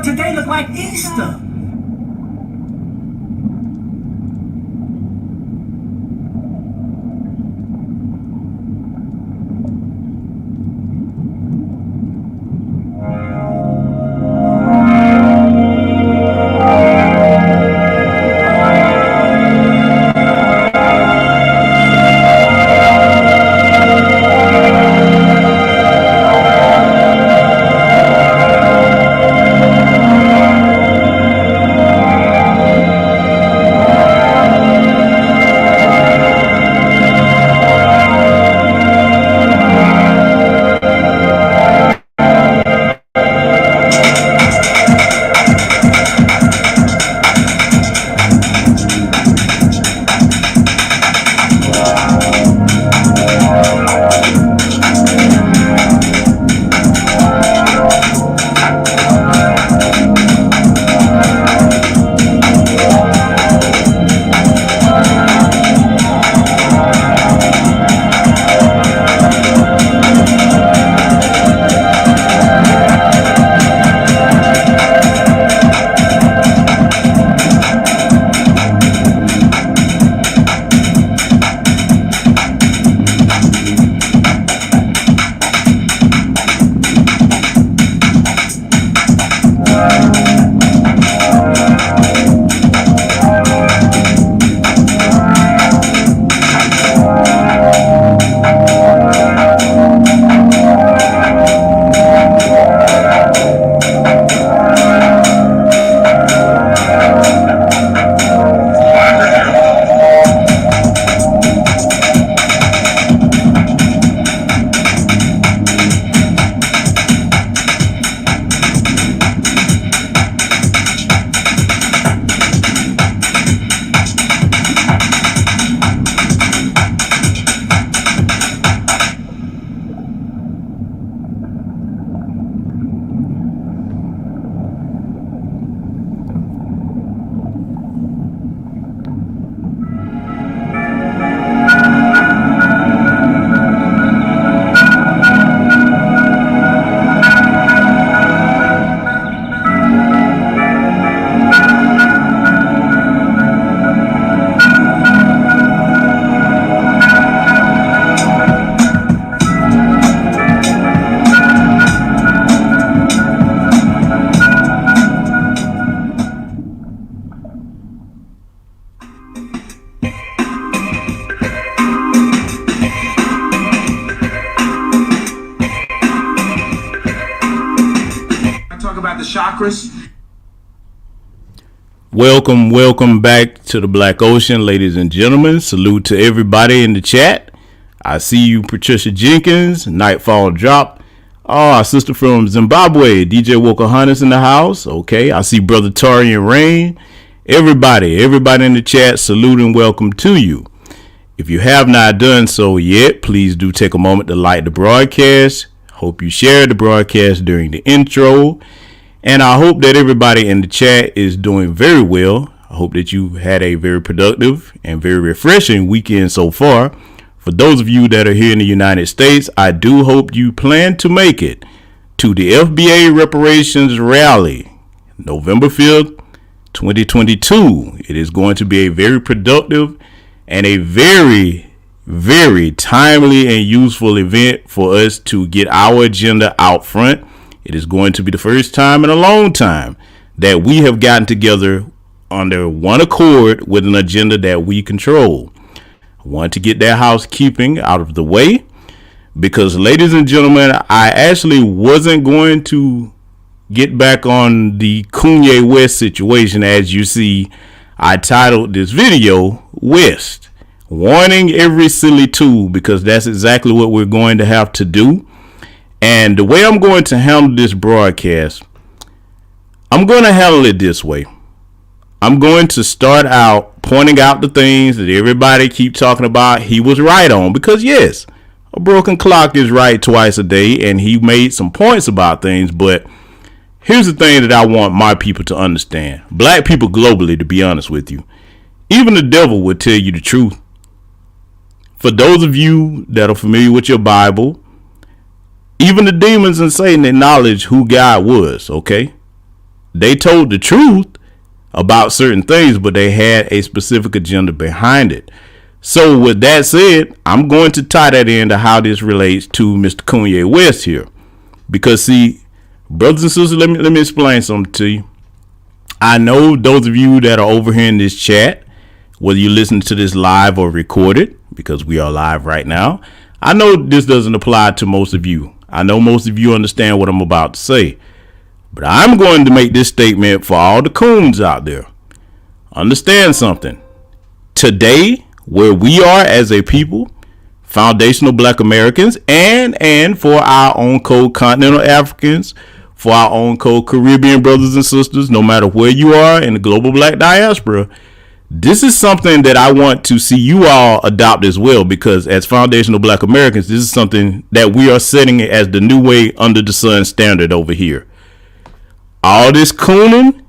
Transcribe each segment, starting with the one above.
today look like Easter. Chakras. Welcome back to the Black Ocean, ladies and gentlemen. Salute to everybody in the chat. I see you, Patricia Jenkins, Nightfall Drop. Oh, our sister from Zimbabwe, DJ Wokahannis in the house. Okay, I see Brother Tarian Rain. Everybody in the chat, salute and welcome to you. If you have not done so yet, please do take a moment to like the broadcast. Hope you share the broadcast during the intro. And I hope that everybody in the chat is doing very well. I hope that you had a very productive and very refreshing weekend so far. For those of you that are here in the United States, I do hope you plan to make it to the FBA reparations rally, November 5th, 2022. It is going to be a very productive and a very, very timely and useful event for us to get our agenda out front. It is going to be the first time in a long time that we have gotten together under one accord with an agenda that we control. I want to get that housekeeping out of the way because, ladies and gentlemen, I actually wasn't going to get back on the W.E.S.T situation. As you see, I titled this video W.E.S.T, warning every silly tool, because that's exactly what we're going to have to do. And the way I'm going to handle this broadcast, I'm going to handle it this way. I'm going to start out pointing out the things that everybody keep talking about he was right on, because yes, a broken clock is right twice a day, and he made some points about things. But here's the thing that I want my people to understand. Black people globally, to be honest with you, even the devil would tell you the truth. For those of you that are familiar with your Bible, even the demons and Satan acknowledge who God was, okay? they told the truth about certain things, but they had a specific agenda behind it. So with that said, I'm going to tie that into how this relates to Mr. Kanye West here. Because see, brothers and sisters, let me explain something to you. I know those of you that are over here in this chat, whether you listen to this live or recorded, because we are live right now, I know this doesn't apply to most of you. I know most of you understand what I'm about to say. But I'm going to make this statement for all the coons out there. Understand something. Today, where we are as a people, foundational Black Americans, and for our own co-continental Africans, for our own co-Caribbean brothers and sisters, no matter where you are in the global Black diaspora, this is something that I want to see you all adopt as well, because as foundational Black Americans, this is something that we are setting as the new way under the sun standard over here. All this cooning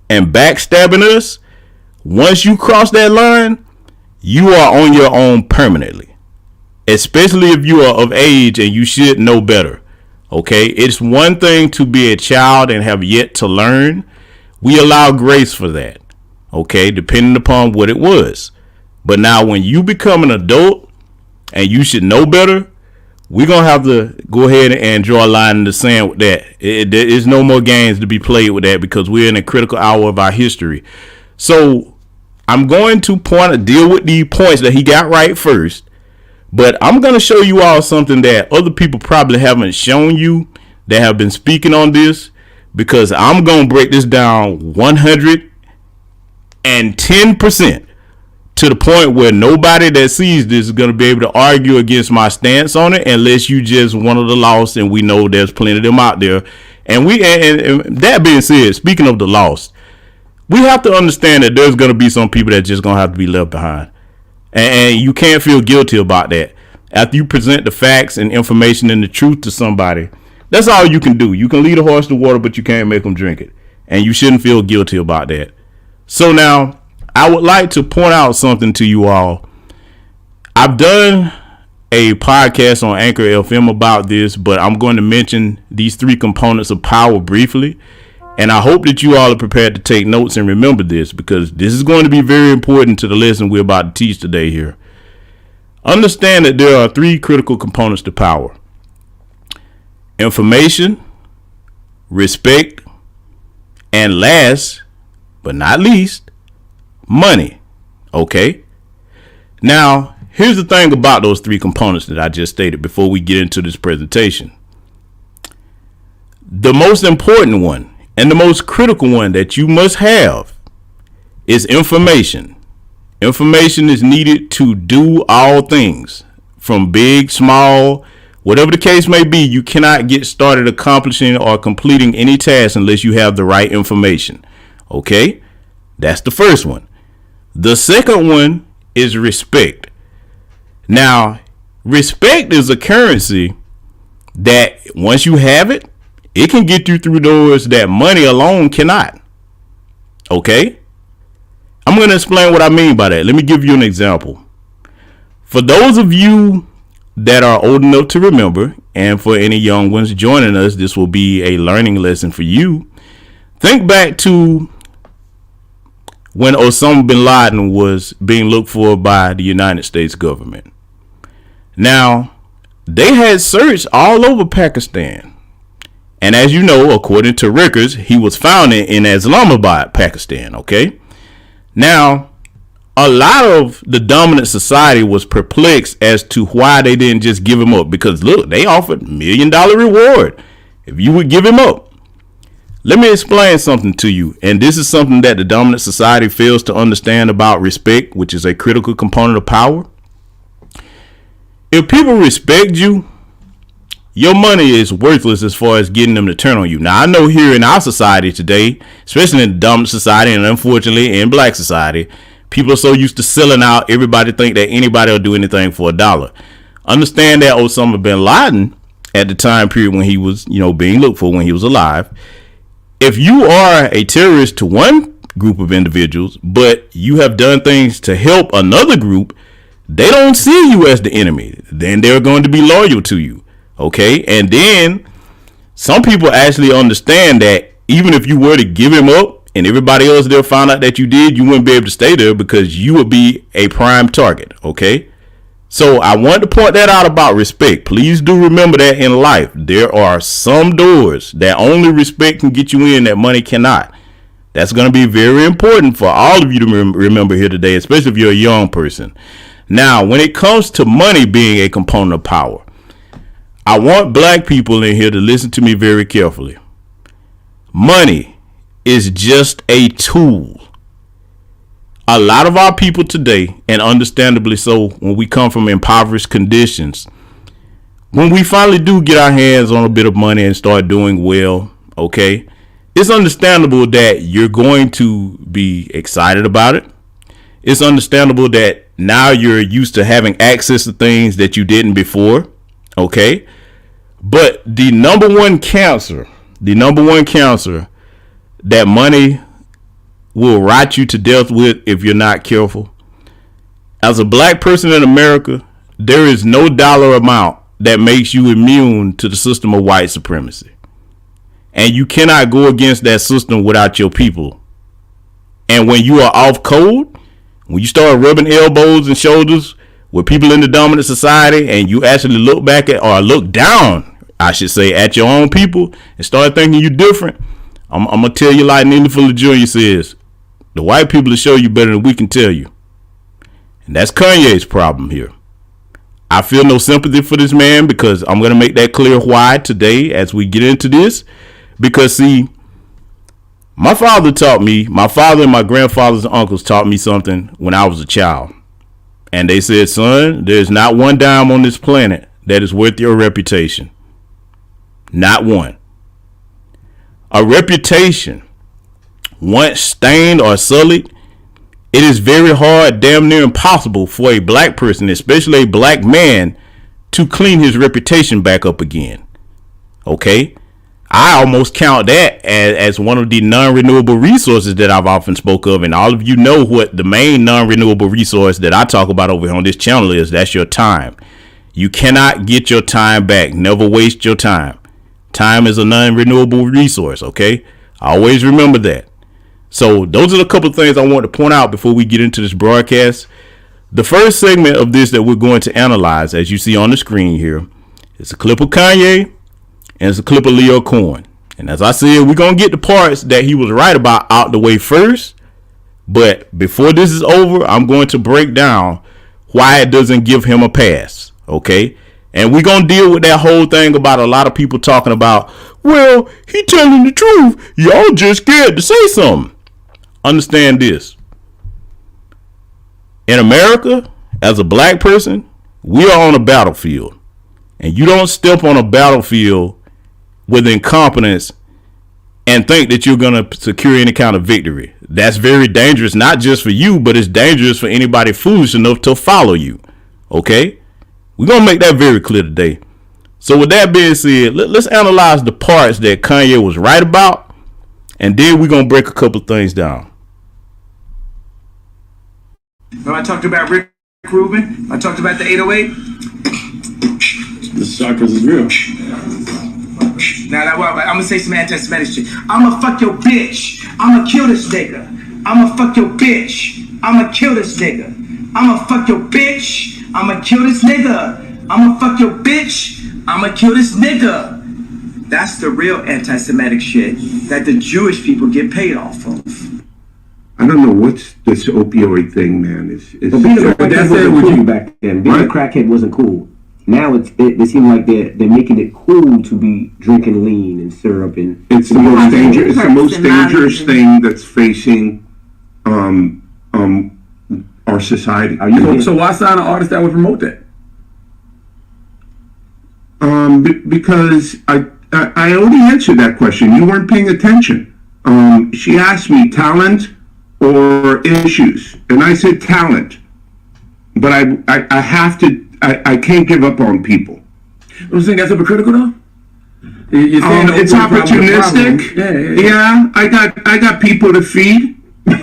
and backstabbing us, once you cross that line, you are on your own permanently. Especially if you are of age and you should know better. Okay, it's one thing to be a child and have yet to learn. We allow grace for that. Okay, depending upon what it was. But now when you become an adult and you should know better, we're going to have to go ahead and draw a line in the sand with that. There's no more games to be played with that, because we're in a critical hour of our history. So I'm going to deal with the points that he got right first. But I'm going to show you all something that other people probably haven't shown you that have been speaking on this, because I'm going to break this down 110%. To the point where nobody that sees this is going to be able to argue against my stance on it, unless you just one of the lost, and we know there's plenty of them out there. And that being said, speaking of the lost, we have to understand that there's going to be some people that just going to have to be left behind. And you can't feel guilty about that. After you present the facts and information and the truth to somebody, that's all you can do. You can lead a horse to water, but you can't make them drink it. And you shouldn't feel guilty about that. So now, I would like to point out something to you all. I've done a podcast on Anchor FM about this, but I'm going to mention these three components of power briefly. And I hope that you all are prepared to take notes and remember this, because this is going to be very important to the lesson we're about to teach today here. Understand that there are three critical components to power: information, respect, and last but not least, money. Okay. Now, here's the thing about those three components that I just stated before we get into this presentation. The most important one and the most critical one that you must have is information. Information is needed to do all things, from big, small, whatever the case may be. You cannot get started accomplishing or completing any task unless you have the right information. Okay, that's the first one. The second one is respect. Now, respect is a currency that once you have it, it can get you through doors that money alone cannot. Okay, I'm going to explain what I mean by that. Let me give you an example. For those of you that are old enough to remember, and for any young ones joining us, this will be a learning lesson for you. Think back to when Osama bin Laden was being looked for by the United States government. Now, they had searched all over Pakistan. And as you know, according to records, he was found in Islamabad, Pakistan. Okay. Now, a lot of the dominant society was perplexed as to why they didn't just give him up. Because look, they offered $1 million reward if you would give him up. Let me explain something to you. And this is something that the dominant society fails to understand about respect, which is a critical component of power. If people respect you, your money is worthless as far as getting them to turn on you. Now, I know here in our society today, especially in the dominant society and unfortunately in Black society, people are so used to selling out. Everybody think that anybody will do anything for $1. Understand that Osama bin Laden, at the time period when he was, being looked for when he was alive, if you are a terrorist to one group of individuals, but you have done things to help another group, they don't see you as the enemy. Then they're going to be loyal to you. Okay. And then some people actually understand that even if you were to give him up and everybody else there found out that you did, you wouldn't be able to stay there because you would be a prime target. Okay. So I want to point that out about respect. Please do remember that in life, there are some doors that only respect can get you in that money cannot. That's going to be very important for all of you to remember here today, especially if you're a young person. Now, when it comes to money being a component of power, I want black people in here to listen to me very carefully. Money is just a tool. A lot of our people today, and understandably so, when we come from impoverished conditions, when we finally do get our hands on a bit of money and start doing well, okay, it's understandable that you're going to be excited about it. It's understandable that now you're used to having access to things that you didn't before, okay? But the number one cancer that money will rot you to death with if you're not careful. As a black person in America, there is no dollar amount that makes you immune to the system of white supremacy. And you cannot go against that system without your people. And when you are off code, when you start rubbing elbows and shoulders with people in the dominant society, and you actually look back at, or look down, I should say, at your own people and start thinking you different, I'm going to tell you like Nina Fuller Jr. says, the white people will show you better than we can tell you. And that's Kanye's problem here. I feel no sympathy for this man because I'm going to make that clear why today as we get into this. Because, see, my father and my grandfathers and uncles taught me something when I was a child. And they said, son, there's not one dime on this planet that is worth your reputation. Not one. A reputation, once stained or sullied, it is very hard, damn near impossible for a black person, especially a black man, to clean his reputation back up again. Okay? I almost count that as one of the non-renewable resources that I've often spoke of. And all of you know what the main non-renewable resource that I talk about over here on this channel is. That's your time. You cannot get your time back. Never waste your time. Time is a non-renewable resource, okay? Always remember that. So those are a couple of things I want to point out before we get into this broadcast. The first segment of this that we're going to analyze, as you see on the screen here, is a clip of Kanye and it's a clip of Leo Cohen. And as I said, we're going to get the parts that he was right about out the way first. But before this is over, I'm going to break down why it doesn't give him a pass, okay? And we're going to deal with that whole thing about a lot of people talking about, well, he telling the truth. Y'all just scared to say something. Understand this. In America, as a black person, we are on a battlefield. And you don't step on a battlefield with incompetence and think that you're going to secure any kind of victory. That's very dangerous, not just for you, but it's dangerous for anybody foolish enough to follow you. Okay? We're going to make that very clear today. So with that being said, let's analyze the parts that Kanye was right about, and then we're going to break a couple things down. When I talked about Rick Rubin, I talked about the 808. The suckers is real. Now, I'm going to say some anti-Semitic shit. I'm going to fuck your bitch. I'm going to kill this nigga. I'm going to fuck your bitch. I'm going to kill this nigga. I'm going to fuck your bitch. I'm going to kill this nigga. I'm going to fuck your bitch. I'm going to kill this nigga. That's the real anti-Semitic shit that the Jewish people get paid off of. I don't know what's this opioid thing, man. But being a crackhead wasn't cool back then. Being a crackhead wasn't cool. Now it seems like they're making it cool to be drinking lean and syrup and. It's the most dangerous. It's the most dangerous thing that's facing our society. So why sign an artist that would promote that? Because I already answered that question. You weren't paying attention. She asked me talent or issues, and I said talent. But I have to. I can't give up on people. You think that's hypocritical though? It's opportunistic. Yeah. I got people to feed. I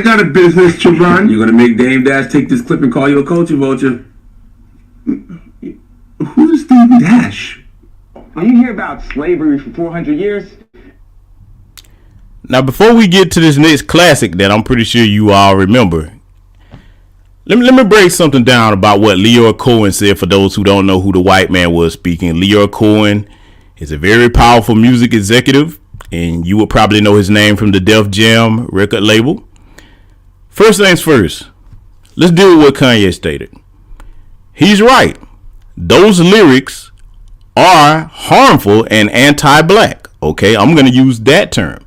got a business to run. You're gonna make Dame Dash take this clip and call you a culture vulture. Who's Dame Dash? you hear about slavery for 400 years? Now, before we get to this next classic that I'm pretty sure you all remember, let me break something down about what Leroy Cohen said for those who don't know who the white man was speaking. Leroy Cohen is a very powerful music executive, and you will probably know his name from the Def Jam record label. First things first, let's deal with what Kanye stated. He's right. Those lyrics are harmful and anti-black. Okay, I'm going to use that term.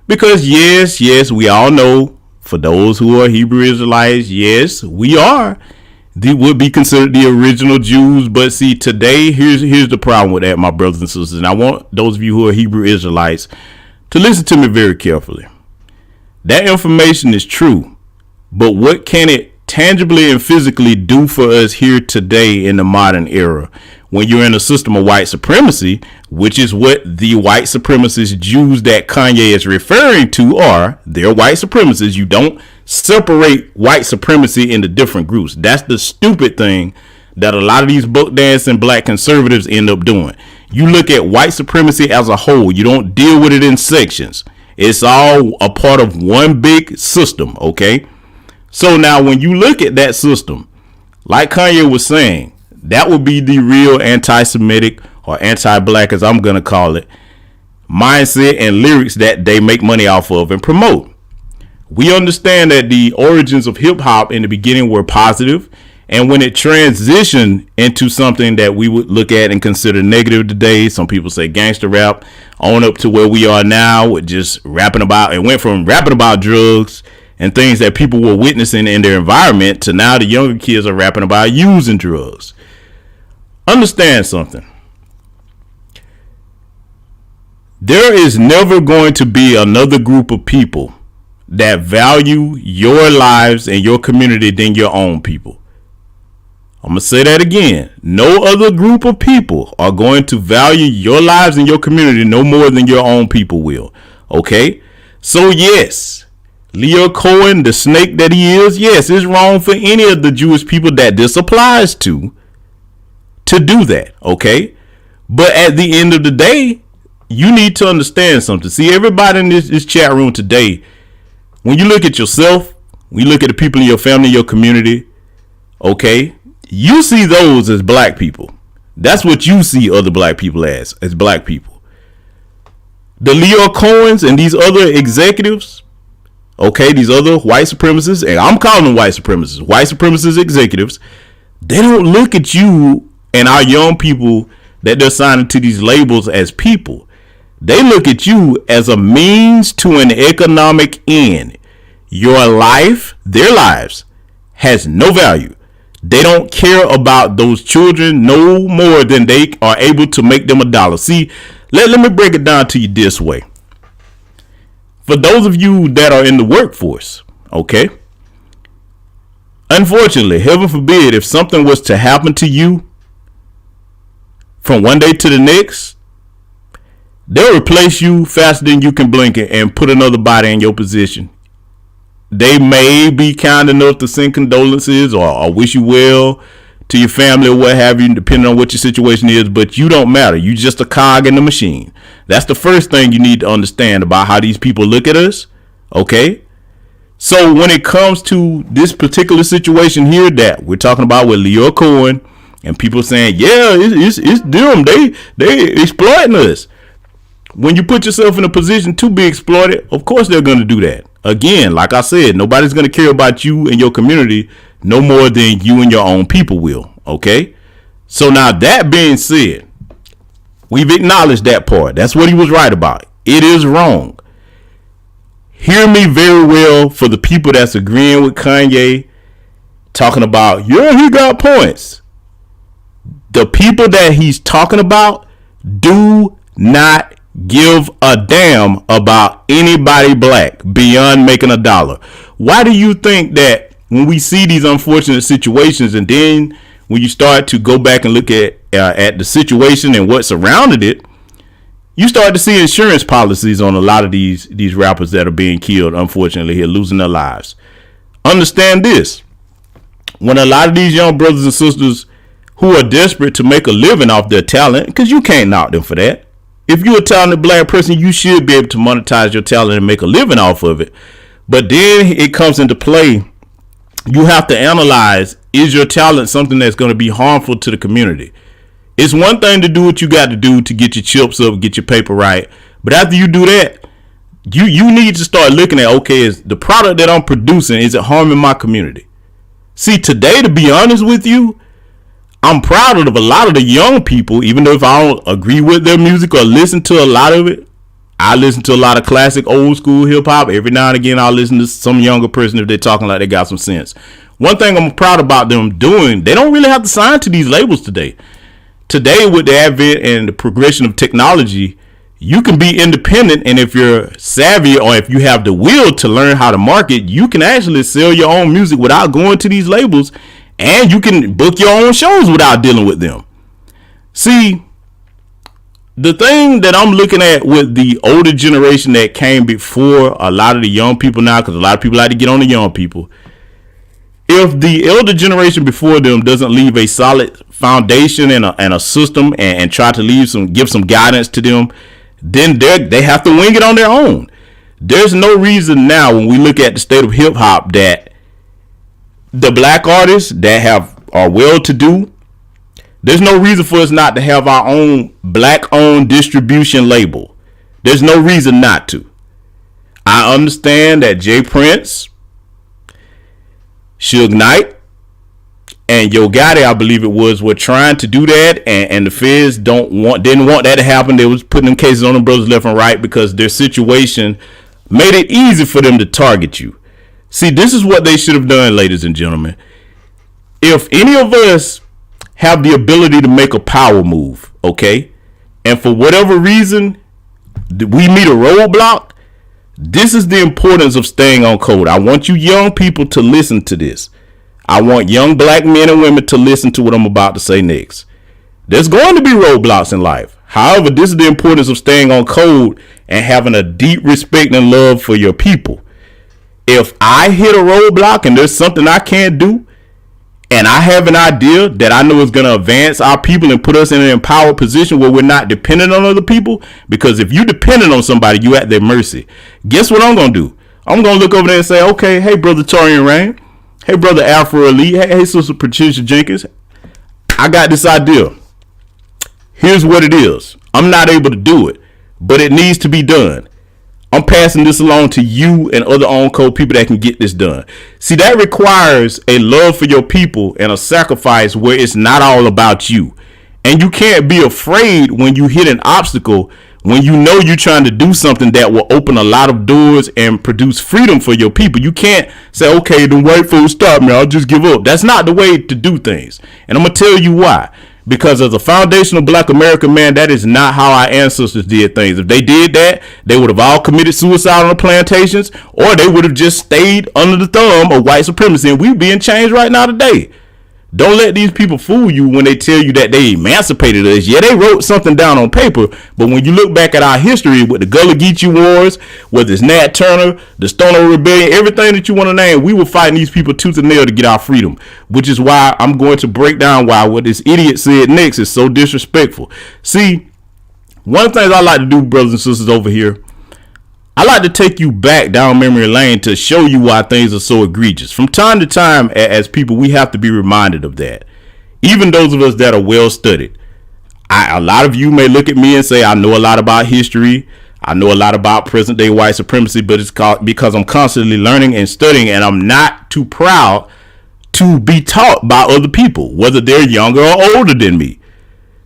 Because yes, we all know, for those who are Hebrew Israelites, yes, we would be considered the original Jews. But see, today, here's the problem with that, my brothers and sisters. And I want those of you who are Hebrew Israelites to listen to me very carefully. That information is true. But what can it tangibly and physically do for us here today in the modern era when you're in a system of white supremacy, which is what the white supremacist Jews that Kanye is referring to are? They're white supremacists. You don't separate white supremacy into different groups. That's the stupid thing that a lot of these book dancing black conservatives end up doing. You look at white supremacy as a whole. You don't deal with it in sections. It's all a part of one big system, okay? So now when you look at that system, like Kanye was saying, that would be the real anti-Semitic or anti-black, as I'm going to call it, mindset and lyrics that they make money off of and promote. We understand that the origins of hip hop in the beginning were positive, and when it transitioned into something that we would look at and consider negative today, some people say gangster rap, on up to where we are now with just rapping about, it went from rapping about drugs and things that people were witnessing in their environment to now the younger kids are rapping about using drugs. Understand something. There is never going to be another group of people that value your lives and your community than your own people. I'm going to say that again. No other group of people are going to value your lives and your community no more than your own people will. Okay? So yes, Leo Cohen, the snake that he is, yes, it's wrong for any of the Jewish people that this applies to do that, okay? But at the end of the day, you need to understand something. See, everybody in this chat room today, when you look at yourself, when you look at the people in your family, your community, okay, you see those as black people. That's what you see other black people as black people. The Leo Cohens and these other executives, okay, these other white supremacists, and I'm calling them white supremacist executives, they don't look at you and our young people that they're signing to these labels as people. They look at you as a means to an economic end. Your life, their lives, has no value. They don't care about those children no more than they are able to make them $1. See, let me break it down to you this way. For those of you that are in the workforce, okay, unfortunately, heaven forbid, if something was to happen to you from one day to the next, they'll replace you faster than you can blink it and put another body in your position. They may be kind enough to send condolences or wish you well to your family or what have you, depending on what your situation is, but you don't matter. You just a cog in the machine. That's the first thing you need to understand about how these people look at us, okay? So when it comes to this particular situation here that we're talking about with Leo Cohen and people saying, yeah, it's them, they exploiting us. When you put yourself in a position to be exploited, of course they're going to do that. Again, like I said, nobody's going to care about you and your community no more than you and your own people will. Okay. So now that being said, we've acknowledged that part. That's what he was right about. It is wrong. Hear me very well for the people that's agreeing with Kanye, talking about, yeah, he got points. The people that he's talking about do not give a damn about anybody black beyond making $1. Why do you think that when we see these unfortunate situations, and then when you start to go back and look at the situation and what surrounded it, you start to see insurance policies on a lot of these rappers that are being killed, unfortunately, here, losing their lives. Understand this. When a lot of these young brothers and sisters who are desperate to make a living off their talent, because you can't knock them for that. If you're a talented black person, you should be able to monetize your talent and make a living off of it. But then it comes into play. You have to analyze, is your talent something that's going to be harmful to the community? It's one thing to do what you got to do to get your chips up, get your paper right. But after you do that, you need to start looking at, okay, is the product that I'm producing, is it harming my community? See, today, to be honest with you, I'm proud of a lot of the young people, even though if I don't agree with their music or listen to a lot of it. I listen to a lot of classic old school hip hop. Every now and again, I'll listen to some younger person if they're talking like they got some sense. One thing I'm proud about them doing, they don't really have to sign to these labels today. Today, with the advent and the progression of technology, you can be independent. And if you're savvy or if you have the will to learn how to market, you can actually sell your own music without going to these labels. And you can book your own shows without dealing with them. See, the thing that I'm looking at with the older generation that came before a lot of the young people now, because a lot of people like to get on the young people. If the elder generation before them doesn't leave a solid foundation and a system and try to give some guidance to them, then they have to wing it on their own. There's no reason now when we look at the state of hip hop that the black artists that are well-to-do, there's no reason for us not to have our own black-owned distribution label. There's no reason not to. I understand that Jay Prince, Suge Knight, and Yo Gotti, I believe it was, were trying to do that, and the feds didn't want that to happen. They was putting them cases on them brothers left and right because their situation made it easy for them to target you. See, this is what they should have done, ladies and gentlemen. If any of us have the ability to make a power move, okay, and for whatever reason we meet a roadblock, this is the importance of staying on code. I want you young people to listen to this. I want young black men and women to listen to what I'm about to say next. There's going to be roadblocks in life. However, this is the importance of staying on code and having a deep respect and love for your people. If I hit a roadblock and there's something I can't do, and I have an idea that I know is going to advance our people and put us in an empowered position where we're not dependent on other people, because if you're dependent on somebody, you're at their mercy. Guess what I'm going to do? I'm going to look over there and say, okay, hey, brother Torian Rain. Hey, brother Afro Elite. Hey, sister Patricia Jenkins. I got this idea. Here's what it is. I'm not able to do it, but it needs to be done. I'm passing this along to you and other on-code people that can get this done. See, that requires a love for your people and a sacrifice where it's not all about you. And you can't be afraid when you hit an obstacle, when you know you're trying to do something that will open a lot of doors and produce freedom for your people. You can't say, okay, the white folks stop me, I'll just give up. That's not the way to do things. And I'm going to tell you why. Because as a foundational black American man, that is not how our ancestors did things. If they did that, they would have all committed suicide on the plantations, or they would have just stayed under the thumb of white supremacy, and we'd be in chains right now today. Don't let these people fool you when they tell you that they emancipated us. Yeah, they wrote something down on paper, but when you look back at our history with the Gullah Geechee Wars, whether it's Nat Turner, the Stoner Rebellion, everything that you want to name, we were fighting these people tooth and nail to get our freedom, which is why I'm going to break down why what this idiot said next is so disrespectful. See, one of the things I like to do, brothers and sisters over here, I like to take you back down memory lane to show you why things are so egregious. From time to time, as people, we have to be reminded of that. Even those of us that are well studied. A lot of you may look at me and say, I know a lot about history. I know a lot about present day white supremacy, but it's because I'm constantly learning and studying, and I'm not too proud to be taught by other people, whether they're younger or older than me.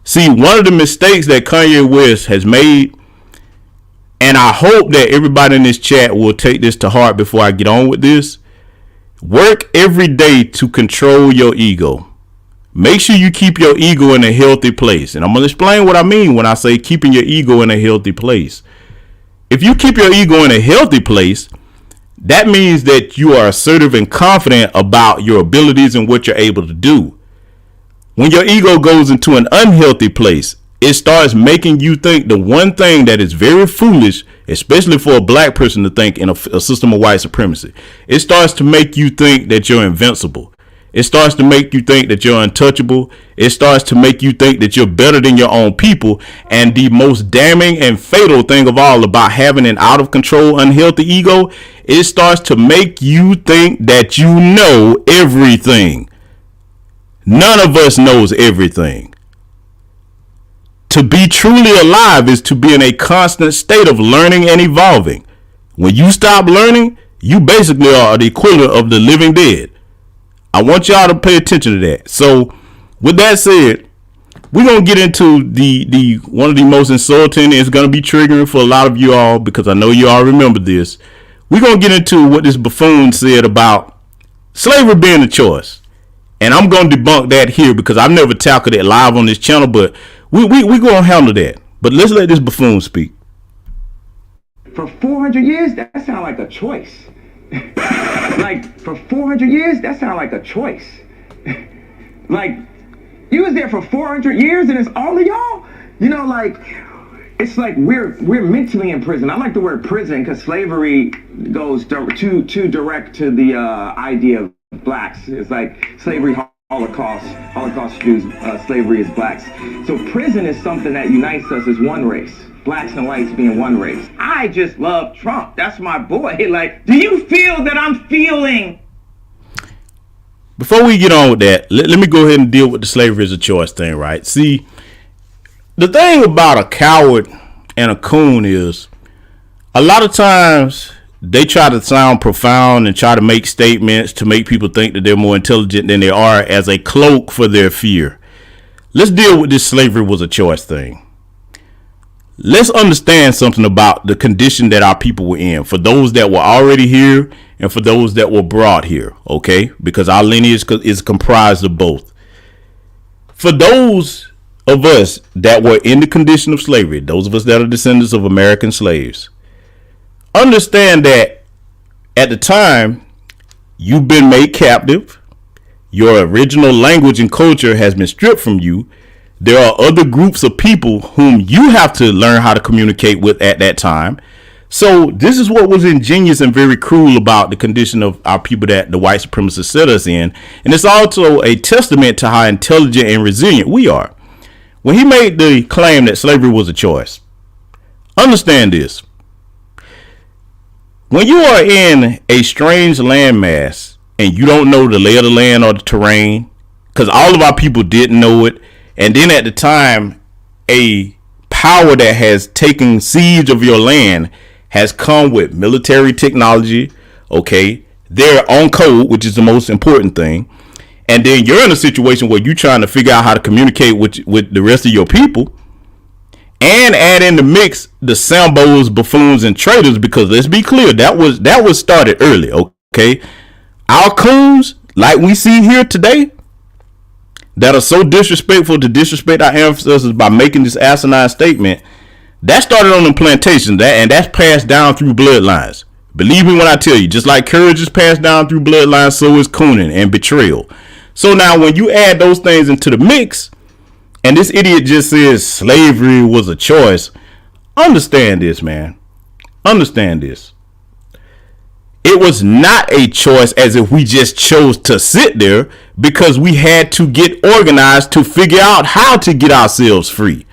See, one of the mistakes that Kanye West has made, and I hope that everybody in this chat will take this to heart before I get on with this. Work every day to control your ego. Make sure you keep your ego in a healthy place. And I'm going to explain what I mean when I say keeping your ego in a healthy place. If you keep your ego in a healthy place, that means that you are assertive and confident about your abilities and what you're able to do. When your ego goes into an unhealthy place, it starts making you think the one thing that is very foolish, especially for a black person to think in a system of white supremacy. It starts to make you think that you're invincible. It starts to make you think that you're untouchable. It starts to make you think that you're better than your own people. And the most damning and fatal thing of all about having an out of control, unhealthy ego, it starts to make you think that you know everything. None of us knows everything. To be truly alive is to be in a constant state of learning and evolving. When you stop learning, you basically are the equivalent of the living dead. I want y'all to pay attention to that. So, with that said, we're gonna get into the one of the most insulting. It's gonna be triggering for a lot of you all because I know you all remember this. We're gonna get into what this buffoon said about slavery being a choice, and I'm gonna debunk that here because I've never tackled it live on this channel. But we gonna handle that. But let's let this buffoon speak. For 400 years, that sounds like a choice. Like, for 400 years, that sounds like a choice. Like, you was there for 400 years and it's all of y'all? You know, like, it's like we're mentally in prison. I like the word prison because slavery goes too direct to the idea of blacks. It's like slavery, Holocaust Jews, slavery is blacks. So prison is something that unites us as one race. Blacks and whites being one race. I just love Trump. That's my boy. Like, do you feel that I'm feeling? Before we get on with that, let me go ahead and deal with the slavery is a choice thing, right? See, the thing about a coward and a coon is a lot of times they try to sound profound and try to make statements to make people think that they're more intelligent than they are as a cloak for their fear. Let's deal with this slavery was a choice thing. Let's understand something about the condition that our people were in, for those that were already here and for those that were brought here, okay? Because our lineage is comprised of both. For those of us that were in the condition of slavery, those of us that are descendants of American slaves, understand that at the time you've been made captive, your original language and culture has been stripped from you. There are other groups of people whom you have to learn how to communicate with at that time. So this is what was ingenious and very cruel about the condition of our people that the white supremacists set us in. And it's also a testament to how intelligent and resilient we are. When he made the claim that slavery was a choice, understand this. When you are in a strange landmass and you don't know the lay of the land or the terrain, because all of our people didn't know it, and then at the time, a power that has taken siege of your land has come with military technology. Okay, they're on code, which is the most important thing. And then you're in a situation where you're trying to figure out how to communicate with the rest of your people, and add in the mix the Sambos, buffoons, and traitors. Because let's be clear, that was started early. Okay, our coons, like we see here today, that are so disrespectful to disrespect our ancestors by making this asinine statement, that started on the plantation, and that's passed down through bloodlines. Believe me when I tell you, just like courage is passed down through bloodlines, so is cooning and betrayal. So now when you add those things into the mix, and this idiot just says slavery was a choice, understand this, man. Understand this. It was not a choice as if we just chose to sit there, because we had to get organized to figure out how to get ourselves free.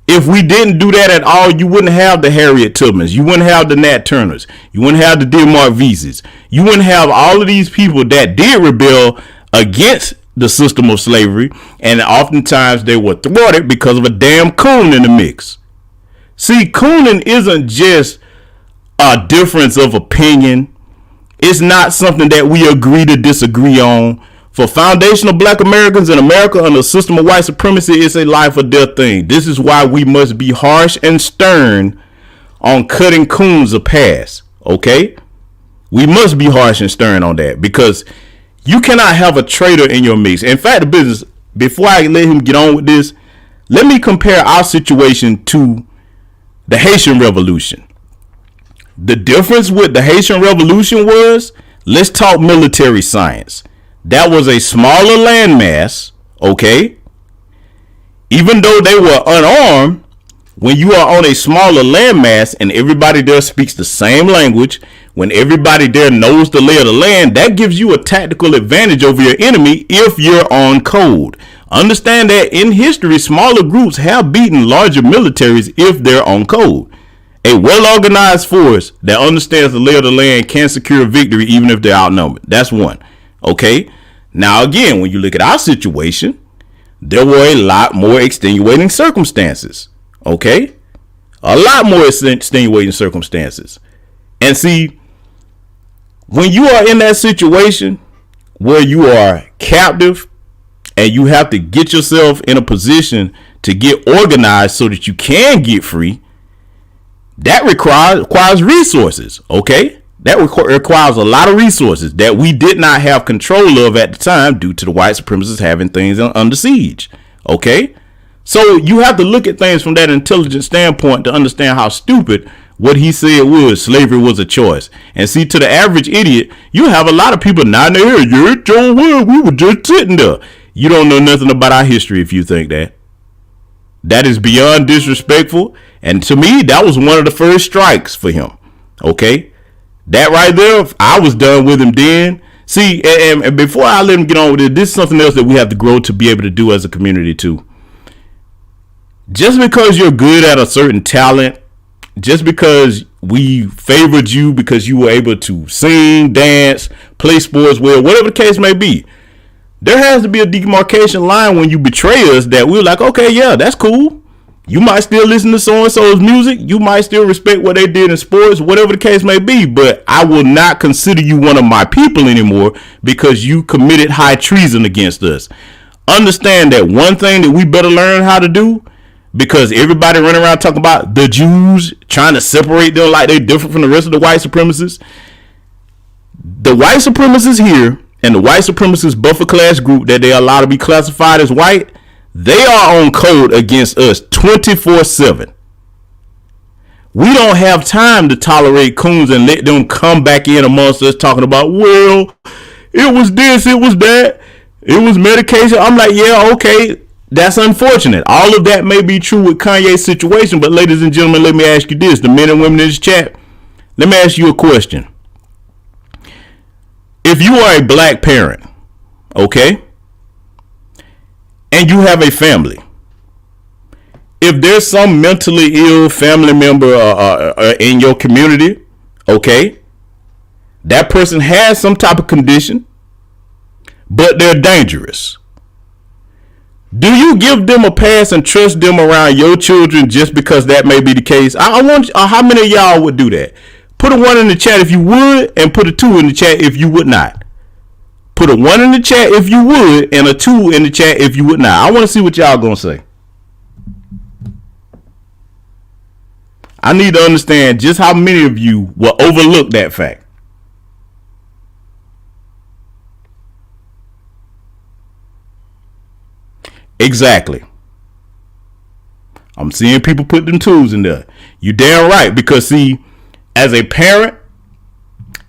If we didn't do that at all, you wouldn't have the Harriet Tubmans. You wouldn't have the Nat Turners. You wouldn't have the Dear Mark Veazes. You wouldn't have all of these people that did rebel against the system of slavery. And oftentimes they were thwarted because of a damn coon in the mix. See, cooning isn't just a difference of opinion. It's not something that we agree to disagree on. For foundational black Americans in America under a system of white supremacy, it's a life or death thing. This is why we must be harsh and stern on cutting coons a pass. Okay? We must be harsh and stern on that, because you cannot have a traitor in your mix. In fact, the business, before I let him get on with this, let me compare our situation to the Haitian Revolution. The difference with the Haitian Revolution was, let's talk military science. That was a smaller landmass, okay? Even though they were unarmed, when you are on a smaller landmass and everybody there speaks the same language, when everybody there knows the lay of the land, that gives you a tactical advantage over your enemy if you're on code. Understand that in history, smaller groups have beaten larger militaries if they're on code. A well-organized force that understands the lay of the land can secure victory even if they're outnumbered. That's one. Okay? Now, again, when you look at our situation, there were a lot more extenuating circumstances. Okay? A lot more extenuating circumstances. And see, when you are in that situation where you are captive and you have to get yourself in a position to get organized so that you can get free, that requires resources. Okay? That requires a lot of resources that we did not have control of at the time due to the white supremacists having things under siege. Okay? So you have to look at things from that intelligent standpoint to understand how stupid what he said was slavery was a choice. And see, to the average idiot, you have a lot of people nodding their head. Yeah, Joe, we were just sitting there. You don't know nothing about our history if you think that. That is beyond disrespectful. And to me, that was one of the first strikes for him. Okay? That right there, I was done with him then. See, and before I let him get on with it, this is something else that we have to grow to be able to do as a community too. Just because you're good at a certain talent, just because we favored you because you were able to sing, dance, play sports well, whatever the case may be, there has to be a demarcation line when you betray us that we're like, okay, yeah, that's cool. You might still listen to so-and-so's music. You might still respect what they did in sports, whatever the case may be. But I will not consider you one of my people anymore because you committed high treason against us. Understand that one thing that we better learn how to do, because everybody running around talking about the Jews, trying to separate them like they're different from the rest of the white supremacists. The white supremacists here and the white supremacist buffer class group that they allow to be classified as white, they are on code against us 24/7. We don't have time to tolerate coons and let them come back in amongst us talking about, well, it was this, it was that, it was medication. I'm like, yeah, okay, that's unfortunate. All of that may be true with Kanye's situation, but ladies and gentlemen, let me ask you this, the men and women in this chat, let me ask you a question. If you are a black parent, okay, and you have a family, if there's some mentally ill family member in your community, okay, that person has some type of condition, but they're dangerous. Do you give them a pass and trust them around your children just because that may be the case? I want how many of y'all would do that? Put a 1 in the chat if you would, and put a 2 in the chat if you would not. Put a 1 in the chat if you would, and a 2 in the chat if you would not. I want to see what y'all gonna say. I need to understand just how many of you will overlook that fact. Exactly. I'm seeing people put them 2s in there. You damn right, because see, as a parent,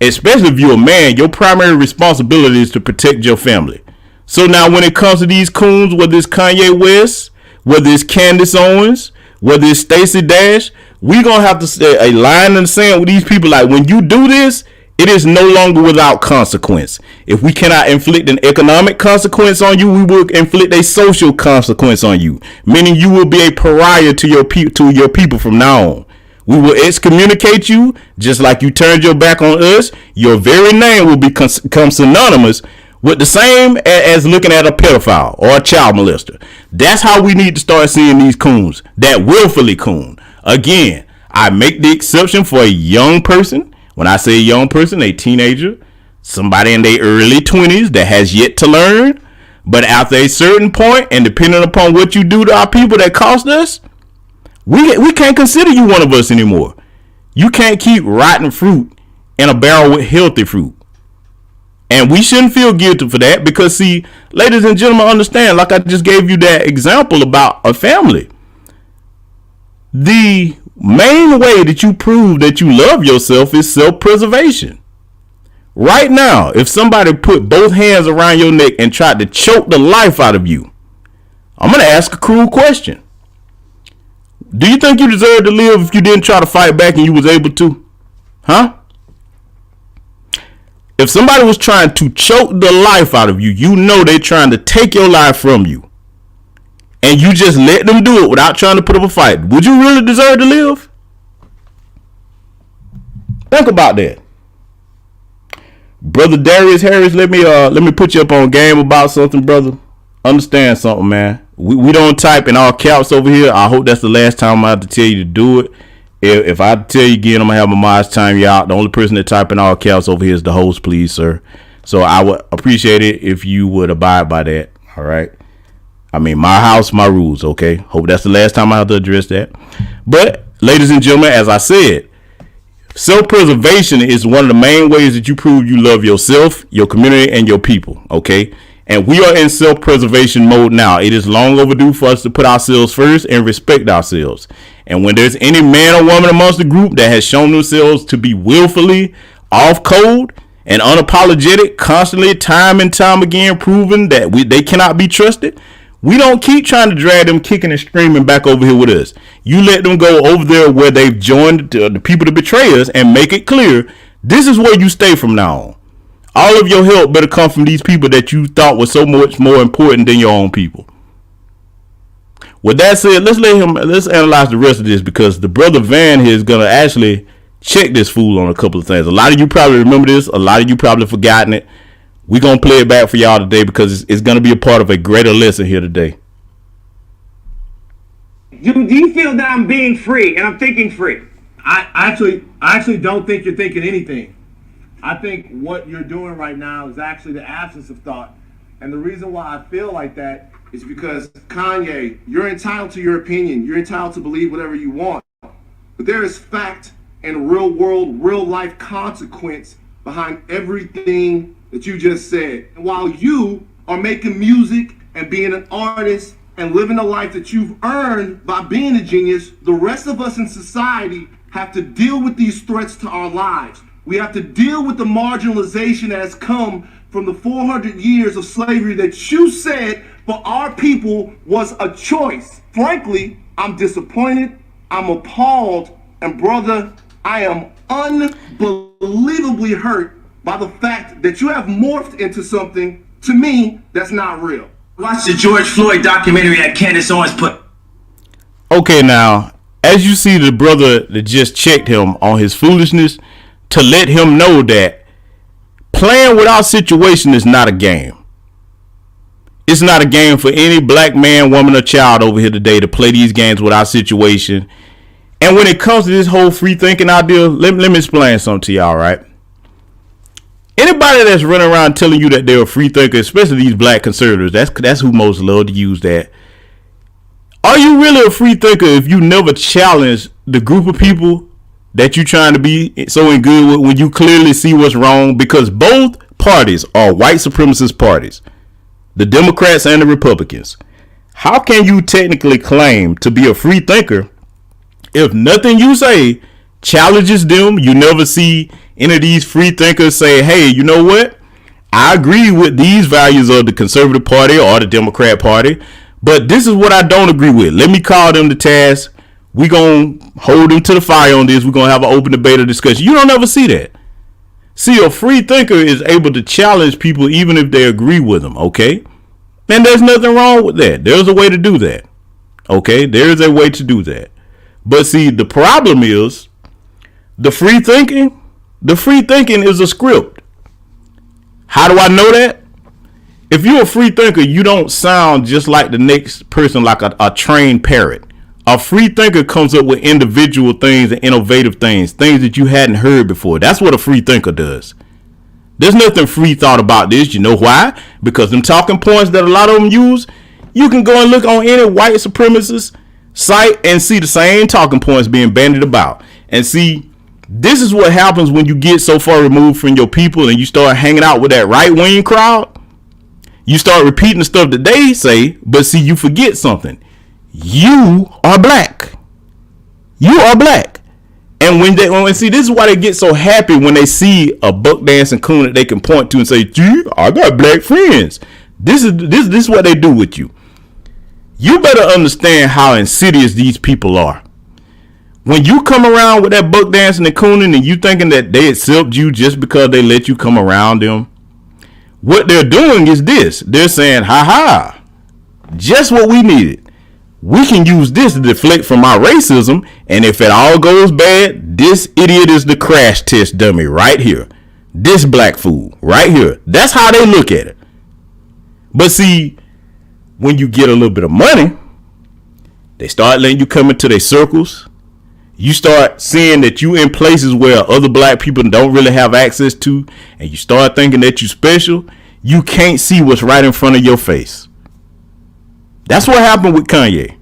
especially if you're a man, your primary responsibility is to protect your family. So now when it comes to these coons, whether it's Kanye West, whether it's Candace Owens, whether it's Stacey Dash, we gonna have to say a line in the sand with these people. Like, when you do this, it is no longer without consequence. If we cannot inflict an economic consequence on you, we will inflict a social consequence on you, meaning you will be a pariah to your people from now on. We will excommunicate you, just like you turned your back on us. Your very name will become synonymous with the same as looking at a pedophile or a child molester. That's how we need to start seeing these coons that willfully coon. Again, I make the exception for a young person. When I say young person, a teenager, somebody in their early 20s that has yet to learn. But after a certain point, and depending upon what you do to our people that cost us, we can't consider you one of us anymore. You can't keep rotten fruit in a barrel with healthy fruit. And we shouldn't feel guilty for that, because see, ladies and gentlemen, understand, like I just gave you that example about a family. The main way that you prove that you love yourself is self-preservation. Right now, if somebody put both hands around your neck and tried to choke the life out of you, I'm going to ask a cruel question. Do you think you deserve to live if you didn't try to fight back and you was able to? Huh? If somebody was trying to choke the life out of you, you know they're trying to take your life from you, and you just let them do it without trying to put up a fight, would you really deserve to live? Think about that. Brother Darius Harris, let me put you up on game about something, brother. Understand something, man. We don't type in all caps over here. I hope that's the last time I have to tell you to do it. If I tell you again, I'm gonna have my mods time you out. The only person that type in all caps over here is the host, please, sir. So I would appreciate it if you would abide by that. All right. I mean, my house, my rules. Okay. Hope that's the last time I have to address that. But ladies and gentlemen, as I said, self-preservation is one of the main ways that you prove you love yourself, your community, and your people. Okay. And we are in self-preservation mode now. It is long overdue for us to put ourselves first and respect ourselves. And when there's any man or woman amongst the group that has shown themselves to be willfully off code and unapologetic, constantly, time and time again, proving that they cannot be trusted, we don't keep trying to drag them kicking and screaming back over here with us. You let them go over there where they've joined the people to betray us and make it clear this is where you stay from now on. All of your help better come from these people that you thought were so much more important than your own people. With that said, let's analyze the rest of this, because the brother Van here is gonna actually check this fool on a couple of things. A lot of you probably remember this. A lot of you probably forgotten it. We're gonna play it back for y'all today because it's gonna be a part of a greater lesson here today. Do you feel that I'm being free and I'm thinking free? I actually don't think you're thinking anything. I think what you're doing right now is actually the absence of thought. And the reason why I feel like that is because, Kanye, you're entitled to your opinion. You're entitled to believe whatever you want. But there is fact and real world, real life consequence behind everything that you just said. And while you are making music and being an artist and living a life that you've earned by being a genius, the rest of us in society have to deal with these threats to our lives. We have to deal with the marginalization that has come from the 400 years of slavery that you said for our people was a choice. Frankly, I'm disappointed, I'm appalled, and brother, I am unbelievably hurt by the fact that you have morphed into something, to me, that's not real. Watch the George Floyd documentary that Candace Owens put. Okay, now, as you see the brother that just checked him on his foolishness, to let him know that playing with our situation is not a game. It's not a game for any black man, woman, or child over here today to play these games with our situation. And when it comes to this whole free thinking idea, let me explain something to y'all, right? Anybody that's running around telling you that they're a free thinker, especially these black conservatives, that's who most love to use that. Are you really a free thinker if you never challenge the group of people that you trying to be so in good with when you clearly see what's wrong? Because both parties are white supremacist parties, the Democrats and the Republicans. How can you technically claim to be a free thinker if nothing you say challenges them? You never see any of these free thinkers say, hey, you know what? I agree with these values of the Conservative Party or the Democrat Party, but this is what I don't agree with. Let me call them to task. We're going to hold them to the fire on this. We're going to have an open debate or discussion. You don't ever see that. See, a free thinker is able to challenge people even if they agree with them, okay? And there's nothing wrong with that. There's a way to do that, okay? There's a way to do that. But see, the problem is the free thinking is a script. How do I know that? If you're a free thinker, you don't sound just like the next person, like a trained parrot. A free thinker comes up with individual things and innovative things that you hadn't heard before. That's what a free thinker does. There's nothing free thought about this. You know why? Because them talking points that a lot of them use, you can go and look on any white supremacist site and see the same talking points being bandied about. And see, this is what happens when you get so far removed from your people and you start hanging out with that right-wing crowd. You start repeating the stuff that they say, but see, you forget something. You are black. You are black. And when see, this is why they get so happy when they see a buck dancing coon that they can point to and say, gee, I got black friends. This is what they do with you. You better understand how insidious these people are. When you come around with that buck dancing and cooning and you thinking that they accept you just because they let you come around them, what they're doing is this. They're saying, ha ha, just what we needed. We can use this to deflect from our racism, and if it all goes bad, this idiot is the crash test dummy right here. This black fool right here. That's how they look at it. But see, when you get a little bit of money, they start letting you come into their circles. You start seeing that you in places where other black people don't really have access to, and you start thinking that you special. You can't see what's right in front of your face. That's what happened with Kanye.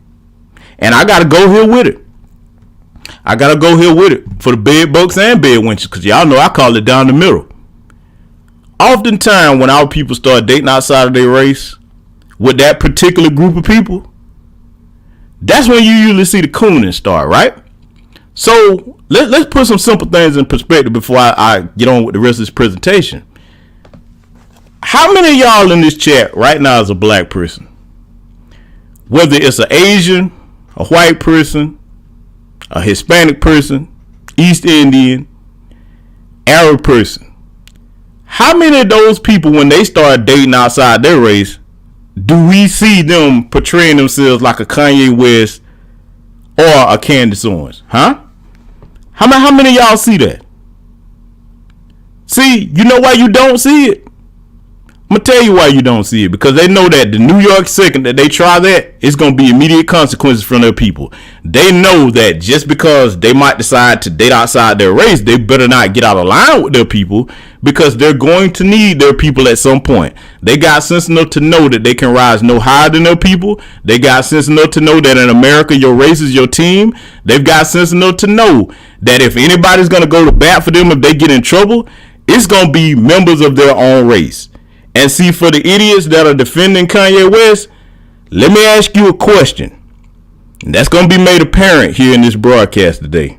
And I got to go here with it. I got to go here with it for the bed bugs and bed wenches, because y'all know I call it down the middle. Oftentimes when our people start dating outside of their race with that particular group of people, that's when you usually see the cooning start, right? So let's put some simple things in perspective before I get on with the rest of this presentation. How many of y'all in this chat right now is a black person? Whether it's an Asian, a white person, a Hispanic person, East Indian, Arab person. How many of those people, when they start dating outside their race, do we see them portraying themselves like a Kanye West or a Candace Owens? Huh? How many of y'all see that? See, you know why you don't see it? I'm going to tell you why you don't see it. Because they know that the New York second that they try that, it's going to be immediate consequences from their people. They know that just because they might decide to date outside their race, they better not get out of line with their people, because they're going to need their people at some point. They got sense enough to know that they can rise no higher than their people. They got sense enough to know that in America, your race is your team. They've got sense enough to know that if anybody's going to go to bat for them if they get in trouble, it's going to be members of their own race. And see, for the idiots that are defending Kanye West, let me ask you a question. And that's going to be made apparent here in this broadcast today.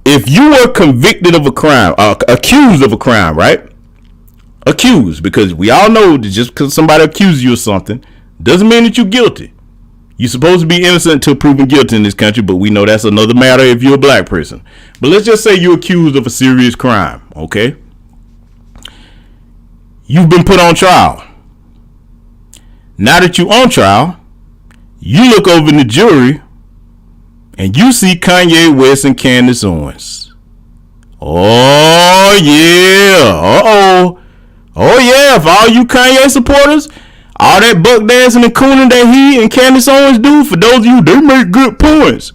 If you were convicted of a crime, accused of a crime, right? Accused, because we all know that just because somebody accuses you of something doesn't mean that you're guilty. You're supposed to be innocent until proven guilty in this country, but we know that's another matter if you're a black person. But let's just say you're accused of a serious crime, okay? You've been put on trial. Now that you're on trial, you look over in the jury and you see Kanye West and Candace Owens. Oh, yeah. Uh-oh. Oh, yeah. For all you Kanye supporters, all that buck dancing and cooning that he and Candace Owens do, for those of you, they make good points.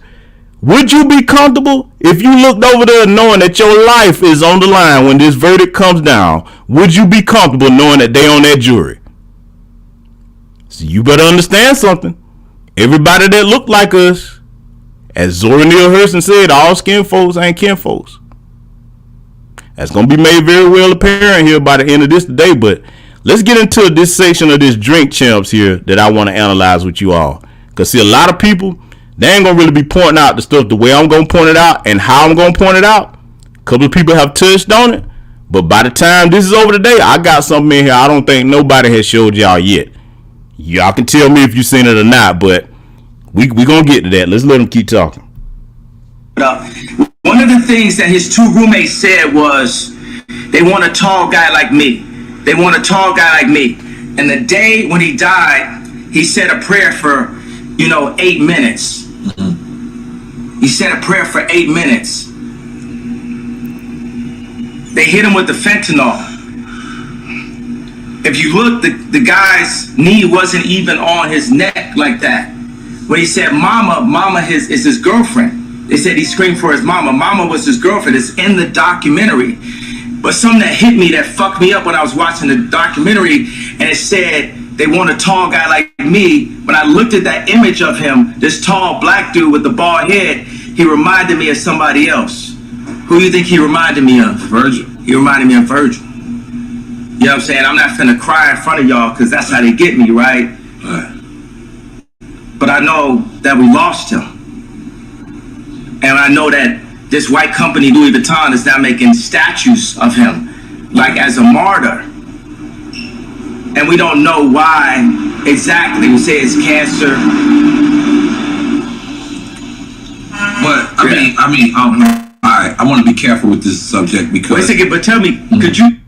Would you be comfortable if you looked over there knowing that your life is on the line when this verdict comes down? Would you be comfortable knowing that they on that jury? So you better understand something. Everybody that look like us, as Zora Neale Hurston said, all skin folks ain't kin folks. That's going to be made very well apparent here by the end of this today. But let's get into this section of this drink champs here that I want to analyze with you all. Because see, a lot of people, they ain't going to really be pointing out the stuff the way I'm going to point it out and how I'm going to point it out. A couple of people have touched on it. But by the time this is over today, I got something in here I don't think nobody has showed y'all yet. Y'all can tell me if you've seen it or not, but we going to get to that. Let's let them keep talking. One of the things that his two roommates said was, they want a tall guy like me. They want a tall guy like me. And the day when he died, he said a prayer for, 8 minutes. He said a prayer for 8 minutes. They hit him with the fentanyl. If you look, the guy's knee wasn't even on his neck like that. When he said mama is his girlfriend. They said he screamed for his mama. Mama was his girlfriend. It's in the documentary. But something that hit me, that fucked me up when I was watching the documentary, and it said, they want a tall guy like me. When I looked at that image of him, this tall black dude with the bald head, he reminded me of somebody else. Who do you think he reminded me of? Virgil. He reminded me of Virgil. You know what I'm saying? I'm not finna cry in front of y'all because that's how they get me, right? But I know that we lost him. And I know that this white company, Louis Vuitton, is now making statues of him, like as a martyr. And we don't know why exactly. We say it's cancer. I want to be careful with this subject because. Wait a second, but tell me, could you?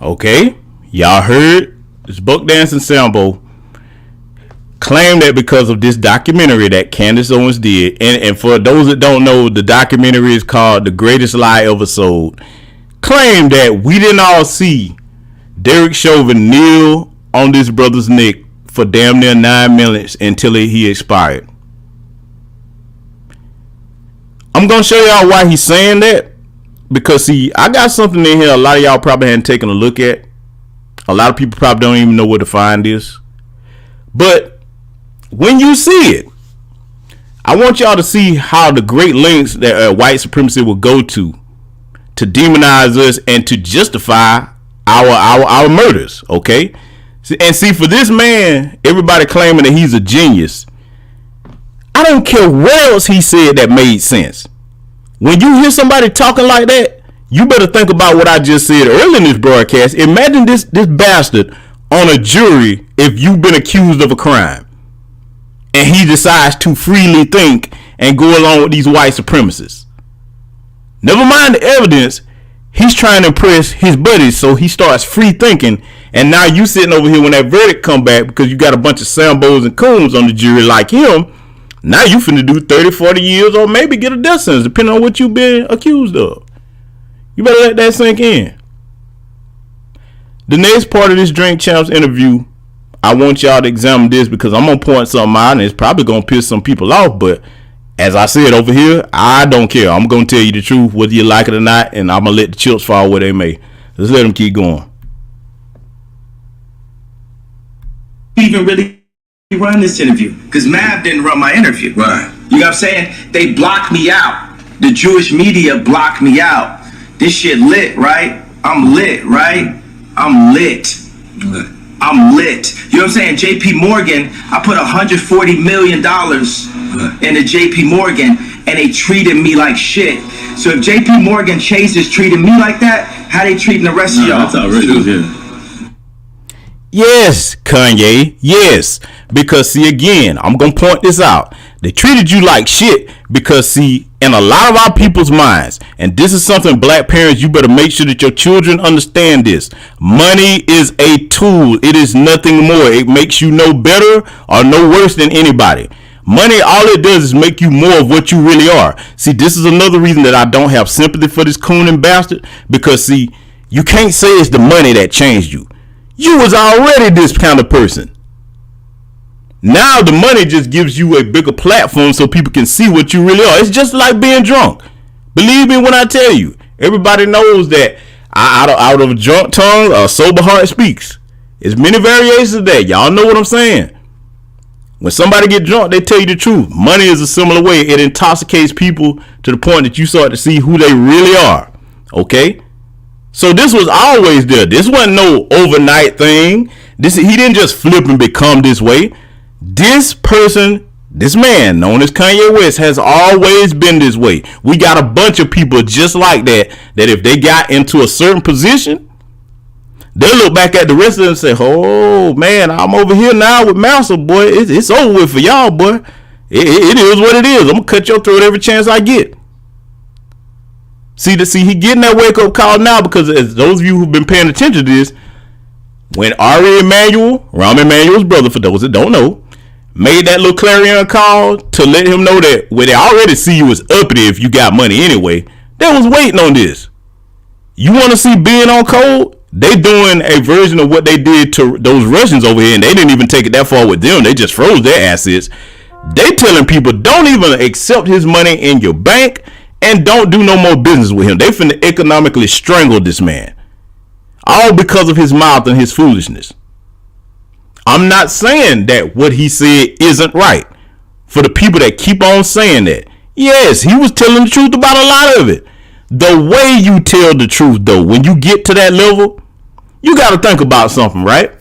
Okay, y'all heard this Buck Dancing Sambo claim that because of this documentary that Candace Owens did, and for those that don't know, the documentary is called The Greatest Lie Ever Sold, claim that we didn't all see Derek Chauvin kneel on this brother's neck for damn near 9 minutes until he expired. I'm gonna show y'all why he's saying that, because see, I got something in here a lot of y'all probably hadn't taken a look at. A lot of people probably don't even know where to find this, but when you see it, I want y'all to see how the great lengths that white supremacy will go to demonize us and to justify our murders. Okay, and see, for this man, everybody claiming that he's a genius, I don't care what else he said that made sense. When you hear somebody talking like that, you better think about what I just said earlier in this broadcast. Imagine this bastard on a jury if you've been accused of a crime, and he decides to freely think and go along with these white supremacists. Never mind the evidence, he's trying to impress his buddies, so he starts free thinking. And now you sitting over here when that verdict come back, because you got a bunch of Sambos and Coons on the jury like him. Now you finna do 30, 40 years or maybe get a death sentence, depending on what you've been accused of. You better let that sink in. The next part of this Drink Champs interview, I want y'all to examine this, because I'm gonna point something out and it's probably gonna piss some people off, but as I said over here, I don't care. I'm gonna tell you the truth whether you like it or not, and I'm gonna let the chips fall where they may. Let's let them keep going. Even really run this interview, because Mav didn't run my interview. Right. You know what I'm saying? They blocked me out. The Jewish media blocked me out. This shit lit, right? I'm lit, right? I'm lit. I'm lit. You know what I'm saying? JP Morgan, I put $140 million into JP Morgan, and they treated me like shit. So if JP Morgan Chase is treating me like that, how they treating the rest of y'all? That's outrageous, yeah. Yes, Kanye, yes. Because see, again, I'm going to point this out. They treated you like shit because see, in a lot of our people's minds, and this is something black parents, you better make sure that your children understand this. Money is a tool. It is nothing more. It makes you no better or no worse than anybody. Money, all it does is make you more of what you really are. See, this is another reason that I don't have sympathy for this coon and bastard, because see, you can't say it's the money that changed you. You was already this kind of person. Now the money just gives you a bigger platform so people can see what you really are. It's just like being drunk. Believe me when I tell you. Everybody knows that out of a drunk tongue, a sober heart speaks. There's many variations of that. Y'all know what I'm saying. When somebody get drunk, they tell you the truth. Money is a similar way. It intoxicates people to the point that you start to see who they really are. Okay? So this was always there. This wasn't no overnight thing. He didn't just flip and become this way. This person, this man known as Kanye West, has always been this way. We got a bunch of people just like that if they got into a certain position, they'll look back at the rest of them and say, oh man, I'm over here now with Master, boy. It's over with for y'all, boy. It is what it is. I'm going to cut your throat every chance I get. See, he getting that wake-up call now, because as those of you who've been paying attention to this, when Ari Emanuel, Rahm Emanuel's brother, for those that don't know, made that little clarion call to let him know that where they already see you as uppity if you got money anyway, they was waiting on this. You want to see being on code? They doing a version of what they did to those Russians over here, and they didn't even take it that far with them. They just froze their assets. They telling people don't even accept his money in your bank and don't do no more business with him. They finna economically strangle this man. All because of his mouth and his foolishness. I'm not saying that what he said isn't right. For the people that keep on saying that, yes, he was telling the truth about a lot of it. The way you tell the truth, though, when you get to that level, you got to think about something, right?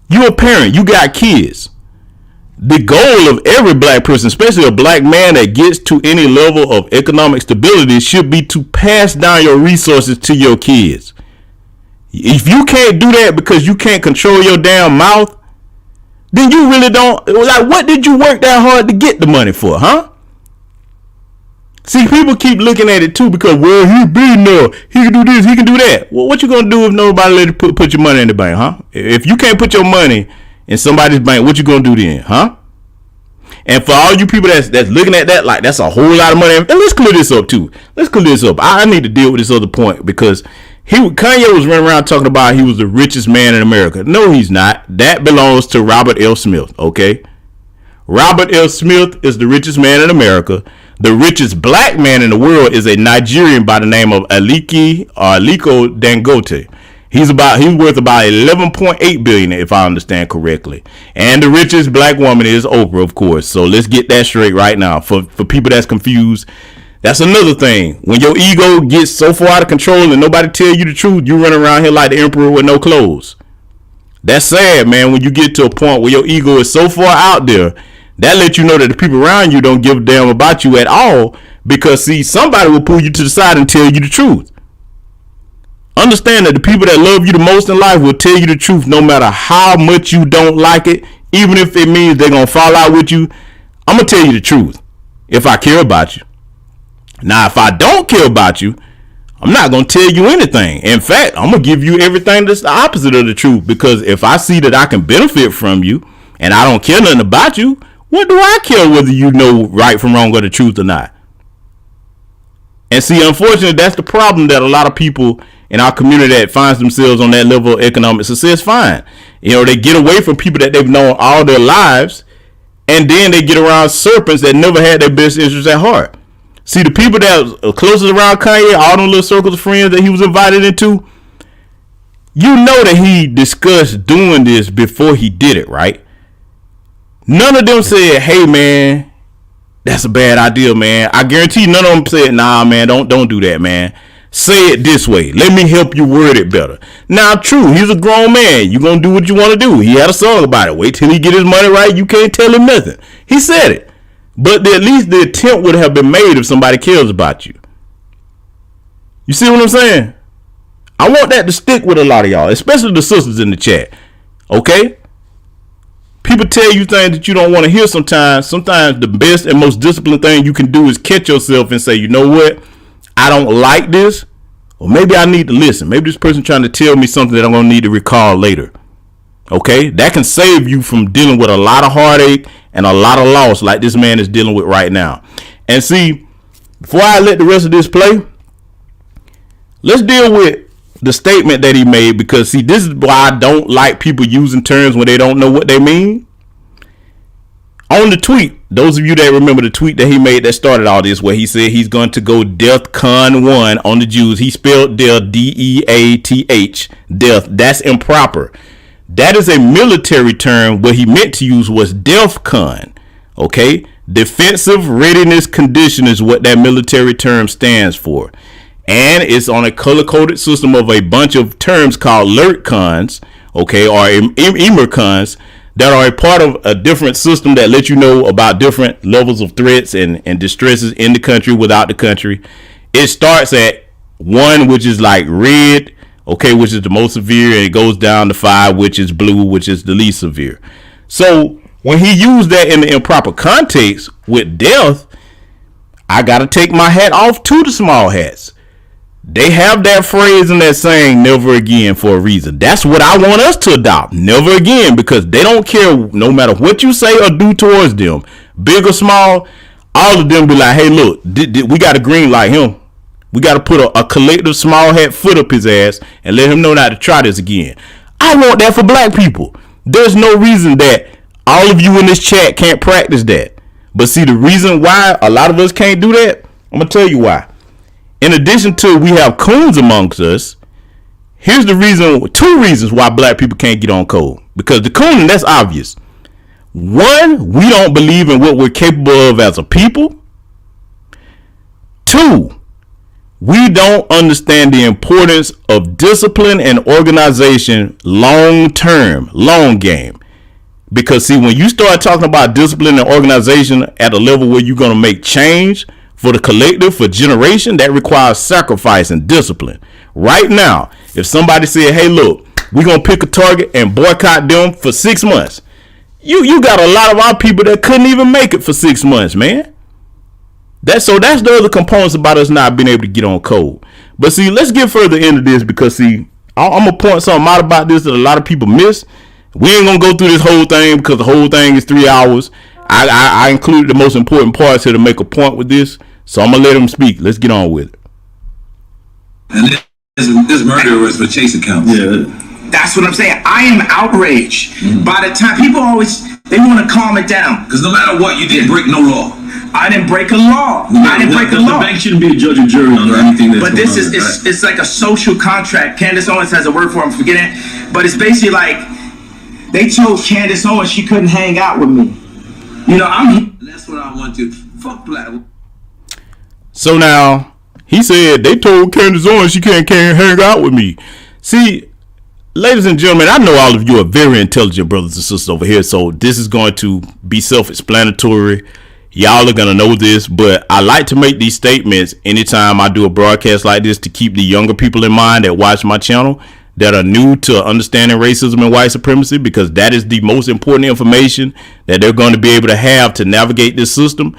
You a parent, you got kids. The goal of every black person, especially a black man that gets to any level of economic stability, should be to pass down your resources to your kids. If you can't do that because you can't control your damn mouth, then you really don't. Like, what did you work that hard to get the money for, huh? See, people keep looking at it too because, well, he big now. He can do this, he can do that. Well, what you gonna do if nobody let you put your money in the bank, huh? If you can't put your money in somebody's bank, what you gonna do then, huh? And for all you people that's looking at that like that's a whole lot of money, and let's clear this up too. Let's clear this up. I need to deal with this other point because Kanye was running around talking about he was the richest man in America. No, he's not. That belongs to Robert L. Smith, okay? Robert L. Smith is the richest man in America. The richest black man in the world is a Nigerian by the name of Aliko Dangote. He's worth about 11.8 billion, if I understand correctly. And the richest black woman is Oprah, of course. So let's get that straight right now. For people that's confused, that's another thing. When your ego gets so far out of control and nobody tell you the truth, you run around here like the emperor with no clothes. That's sad, man. When you get to a point where your ego is so far out there, that lets you know that the people around you don't give a damn about you at all. Because see, somebody will pull you to the side and tell you the truth. Understand that the people that love you the most in life will tell you the truth no matter how much you don't like it. Even if it means they're going to fall out with you, I'm going to tell you the truth if I care about you. Now, if I don't care about you, I'm not going to tell you anything. In fact, I'm going to give you everything that's the opposite of the truth. Because if I see that I can benefit from you and I don't care nothing about you, what do I care whether you know right from wrong or the truth or not? And see, unfortunately, that's the problem that a lot of people in our community that finds themselves on that level of economic success find. You know, they get away from people that they've known all their lives, and then they get around serpents that never had their best interests at heart. See, the people that are closest around Kanye, all them little circles of friends that he was invited into, you know that he discussed doing this before he did it, right? None of them said, hey, man, that's a bad idea, man. I guarantee none of them said, nah, man, don't do that, man. Say it this way. Let me help you word it better. Now, true, he's a grown man. You're going to do what you want to do. He had a song about it. Wait till he get his money right. You can't tell him nothing. He said it. But at least the attempt would have been made if somebody cares about you. You see what I'm saying? I want that to stick with a lot of y'all, especially the sisters in the chat. Okay? People tell you things that you don't want to hear sometimes. Sometimes the best and most disciplined thing you can do is catch yourself and say, you know what? I don't like this. Or maybe I need to listen. Maybe this person trying to tell me something that I'm going to need to recall later. Okay? That can save you from dealing with a lot of heartache and a lot of loss like this man is dealing with right now. And see, before I let the rest of this play, let's deal with the statement that he made, because see, this is why I don't like people using terms when they don't know what they mean. On the tweet, those of you that remember the tweet that he made that started all this, where he said he's going to go DEFCON 1 on the Jews. He spelled death, D-E-A-T-H, death. That's improper. That is a military term. What he meant to use was DEFCON. Okay? Defensive Readiness Condition is what that military term stands for. And it's on a color-coded system of a bunch of terms called LERTCONs, okay, or EMERCONs, that are a part of a different system that lets you know about different levels of threats and distresses in the country, without the country. It starts at 1, which is like red, okay, which is the most severe, and it goes down to 5, which is blue, which is the least severe. So when he used that in the improper context with death, I got to take my hat off to the small hats. They have that phrase and that saying, never again, for a reason. That's what I want us to adopt. Never again, because they don't care no matter what you say or do towards them. Big or small, all of them be like, hey, look, we got to green light him. We got to put a collective small hat foot up his ass and let him know not to try this again. I want that for black people. There's no reason that all of you in this chat can't practice that. But see, the reason why a lot of us can't do that, I'm going to tell you why. In addition to we have coons amongst us, here's the reason, 2 reasons why black people can't get on code. Because the cooning, that's obvious. 1, we don't believe in what we're capable of as a people. 2, we don't understand the importance of discipline and organization long term, long game. Because see, when you start talking about discipline and organization at a level where you're going to make change for the collective, for generation, that requires sacrifice and discipline. Right now, if somebody said, hey, look, we're going to pick a target and boycott them for 6 months. You got a lot of our people that couldn't even make it for 6 months, man. That's the other components about us not being able to get on code. But see, let's get further into this because see, I'm gonna point something out about this that a lot of people miss. We ain't gonna go through this whole thing because the whole thing is 3 hours. I included the most important parts here to make a point with this, so I'm gonna let them speak. Let's get on with it. And this murder was for chase accounts. Yeah. That's what I'm saying. I am outraged. By the time people they want to calm it down. Because no matter what, you didn't break no law. I didn't break a law. I didn't break a law. The bank shouldn't be a judge or jury on anything that's But this is it's like a social contract. Candace Owens has a word for it, I'm forgetting it. But it's basically like they told Candace Owens she couldn't hang out with me. You know, That's what I want to. Fuck black. So now he said they told Candace Owens she can't hang out with me. See, ladies and gentlemen, I know all of you are very intelligent brothers and sisters over here, so this is going to be self-explanatory. Y'all are going to know this, but I like to make these statements anytime I do a broadcast like this to keep the younger people in mind that watch my channel that are new to understanding racism and white supremacy, because that is the most important information that they're going to be able to have to navigate this system.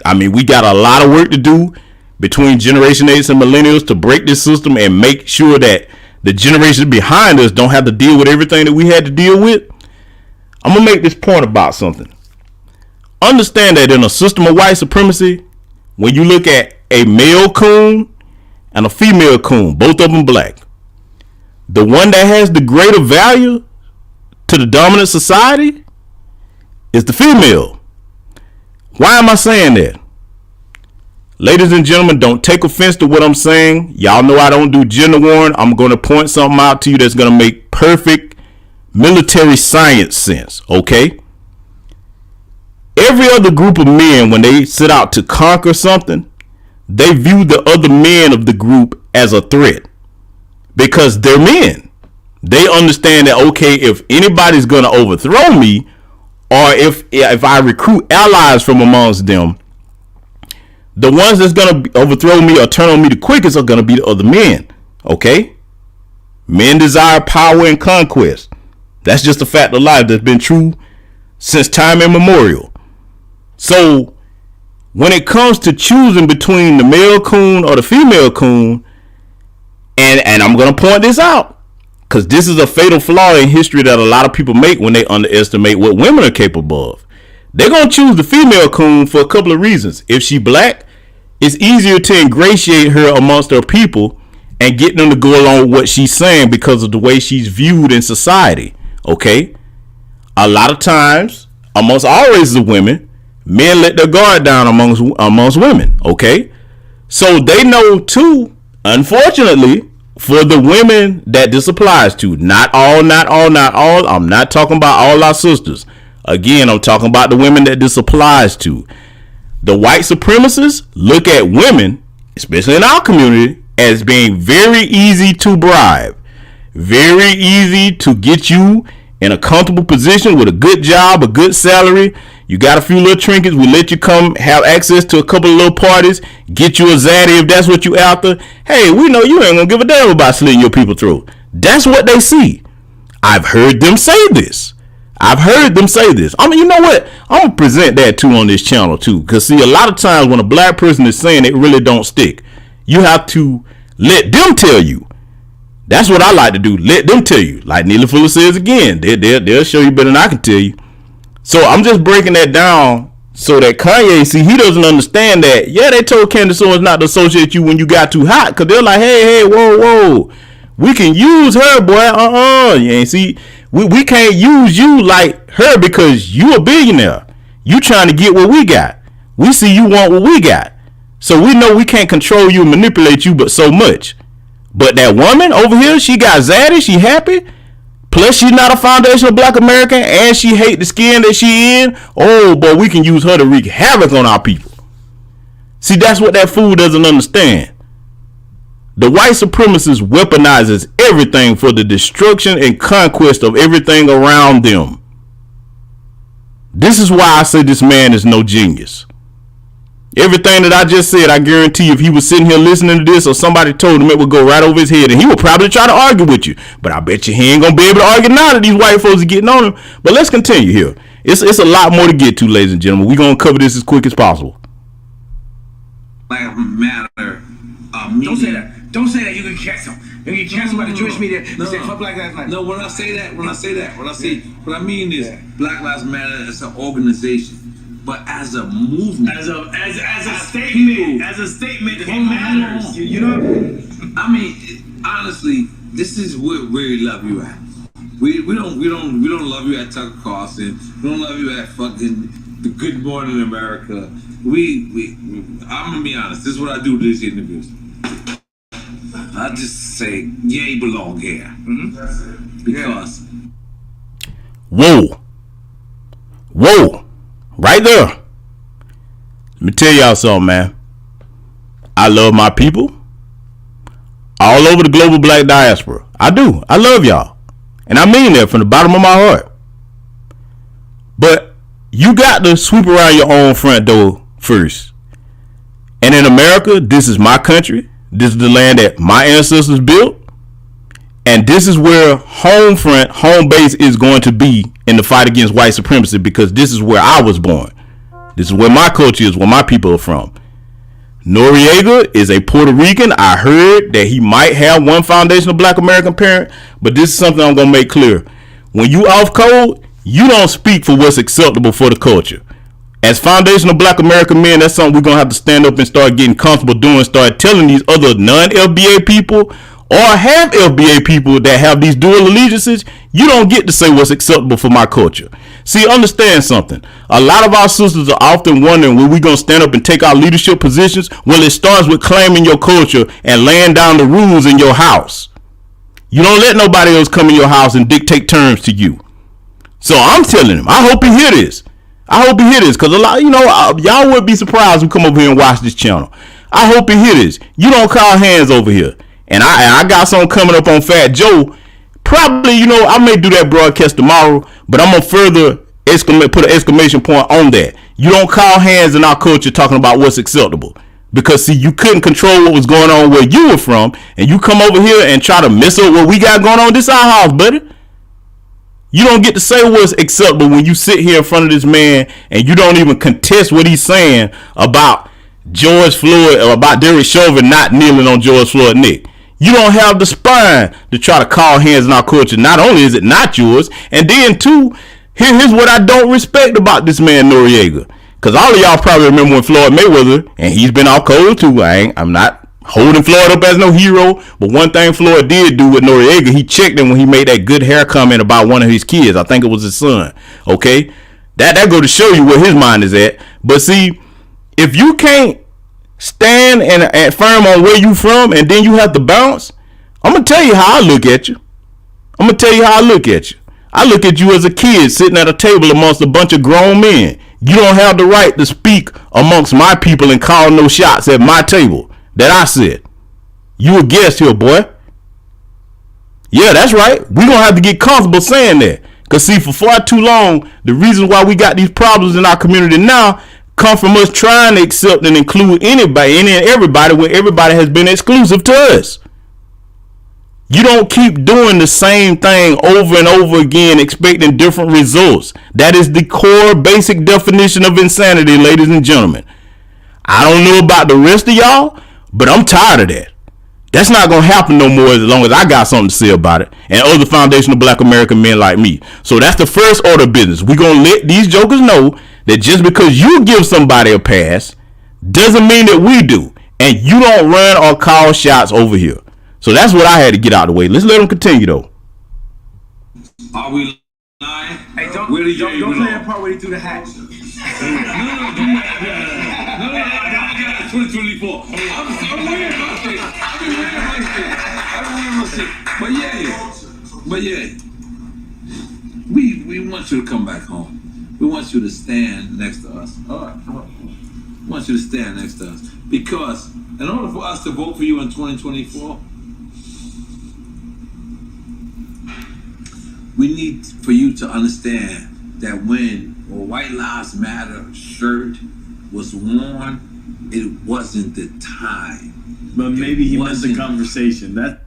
I mean, we got a lot of work to do between Generation X and millennials to break this system and make sure that the generations behind us don't have to deal with everything that we had to deal with. I'm going to make this point about something. Understand that in a system of white supremacy, when you look at a male coon and a female coon, both of them black, the one that has the greater value to the dominant society is the female. Why am I saying that? Ladies and gentlemen, don't take offense to what I'm saying. Y'all know I don't do gender warring. I'm going to point something out to you that's going to make perfect military science sense, okay? Every other group of men, when they set out to conquer something, they view the other men of the group as a threat because they're men. They understand that, okay, if anybody's going to overthrow me, or if I recruit allies from amongst them, the ones that's going to overthrow me or turn on me the quickest are going to be the other men. Okay? Men desire power and conquest. That's just a fact of life that's been true since time immemorial. So when it comes to choosing between the male coon or the female coon, and I'm going to point this out because this is a fatal flaw in history that a lot of people make when they underestimate what women are capable of. They're going to choose the female coon for a couple of reasons. If she black, it's easier to ingratiate her amongst her people and get them to go along with what she's saying because of the way she's viewed in society. Okay? A lot of times, amongst all races of women, men let their guard down amongst women. Okay? So they know too, unfortunately, for the women that this applies to, not all. I'm not talking about all our sisters. Again, I'm talking about the women that this applies to. The white supremacists look at women, especially in our community, as being very easy to bribe, very easy to get you in a comfortable position with a good job, a good salary. You got a few little trinkets. We let you come have access to a couple of little parties, get you a zaddy if that's what you after. Hey, we know you ain't gonna give a damn about slitting your people throat. That's what they see. I've heard them say this. I mean, you know what? I'm going to present that too on this channel too. Because see, a lot of times when a black person is saying it really don't stick, you have to let them tell you. That's what I like to do. Let them tell you. Like Neely Fuller says again, they'll show you better than I can tell you. So I'm just breaking that down so that Kanye, see, he doesn't understand that. Yeah, they told Candace Owens not to associate you when you got too hot. Because they're like, hey, whoa. We can use her, boy. You ain't see. We can't use you like her because you a billionaire. You trying to get what we got. We see you want what we got. So we know we can't control you and manipulate you but so much. But that woman over here, she got zaddy, she happy. Plus she's not a foundational black American and she hate the skin that she in. Oh, boy, we can use her to wreak havoc on our people. See, that's what that fool doesn't understand. The white supremacist weaponizes everything for the destruction and conquest of everything around them. This is why I say this man is no genius. Everything that I just said, I guarantee if he was sitting here listening to this or somebody told him, it would go right over his head and he would probably try to argue with you. But I bet you he ain't going to be able to argue now that these white folks are getting on him. But let's continue here. It's a lot more to get to, ladies and gentlemen. We're going to cover this as quick as possible. Don't say that. Don't say that. You're gonna cancel. You're gonna get canceled by the Jewish media. No. Say fuck Black Lives Matter. No, when I say that, what I mean is Black Lives Matter as an organization, but as a movement, As a statement, it matters. You know. I mean, honestly, this is where we love you at. We don't love you at Tucker Carlson. We don't love you at fucking the Good Morning America. I'm gonna be honest. This is what I do to these interviews. I just say, yeah, you belong here. Because. Whoa, right there. Let me tell y'all something, man. I love my people all over the global black diaspora. I do. I love y'all. And I mean that from the bottom of my heart. But you got to sweep around your own front door first. And in America, this is my country. This is the land that my ancestors built. And this is where home base is going to be in the fight against white supremacy, because this is where I was born. This is where my culture is, where my people are from. Noriega is a Puerto Rican. I heard that he might have one foundational black American parent, but this is something I'm going to make clear. When you off code, you don't speak for what's acceptable for the culture. As foundational black American men, that's something we're going to have to stand up and start getting comfortable doing, start telling these other non-FBA people or half FBA people that have these dual allegiances, you don't get to say what's acceptable for my culture. See, understand something. A lot of our sisters are often wondering when we're going to stand up and take our leadership positions. Well, it starts with claiming your culture and laying down the rules in your house. You don't let nobody else come in your house and dictate terms to you. So I'm telling him, I hope he hear this. Because a lot, y'all would be surprised who come over here and watch this channel. I hope he hear this. You don't call hands over here. And I got something coming up on Fat Joe. Probably, I may do that broadcast tomorrow, but I'm going to further put an exclamation point on that. You don't call hands in our culture talking about what's acceptable. Because, see, you couldn't control what was going on where you were from, and you come over here and try to mess up what we got going on. This our house, buddy. You don't get to say what's acceptable when you sit here in front of this man and you don't even contest what he's saying about George Floyd or about Derek Chauvin not kneeling on George Floyd's neck. You don't have the spine to try to call hands in our culture. Not only is it not yours, and then two, here's what I don't respect about this man Noriega. Because all of y'all probably remember when Floyd Mayweather, and he's been off cold too. I'm not holding Floyd up as no hero, but one thing Floyd did do with Noriega, he checked him when he made that good hair comment about one of his kids. I think it was his son. Okay, that go to show you where his mind is at. But see, if you can't stand and firm on where you from, and then you have to bounce, I'm gonna tell you how I look at you. I look at you as a kid sitting at a table amongst a bunch of grown men. You don't have the right to speak amongst my people and call no shots at my table that I said. You a guest here, boy. Yeah, that's right. We gonna have to get comfortable saying that. Cause see, for far too long, the reason why we got these problems in our community now come from us trying to accept and include anybody, any and everybody, when everybody has been exclusive to us. You don't keep doing the same thing over and over again expecting different results. That is the core basic definition of insanity, ladies and gentlemen. I don't know about the rest of y'all, but I'm tired of that. That's not going to happen no more as long as I got something to say about it and other foundational black American men like me. So that's the first order of business. We're going to let these jokers know that just because you give somebody a pass doesn't mean that we do. And you don't run or call shots over here. So that's what I had to get out of the way. Let's let them continue, though. Are we lying? Hey, don't Where did play that part where he threw the hat. No, I got 2024. I'm wearing my shit. I've been wearing my shit. But yeah. We want you to come back home. We want you to stand next to us. All right. We want you to stand next to us. Because in order for us to vote for you in 2024, we need for you to understand that when a White Lives Matter shirt was worn, it wasn't the time. But maybe he missed the conversation. That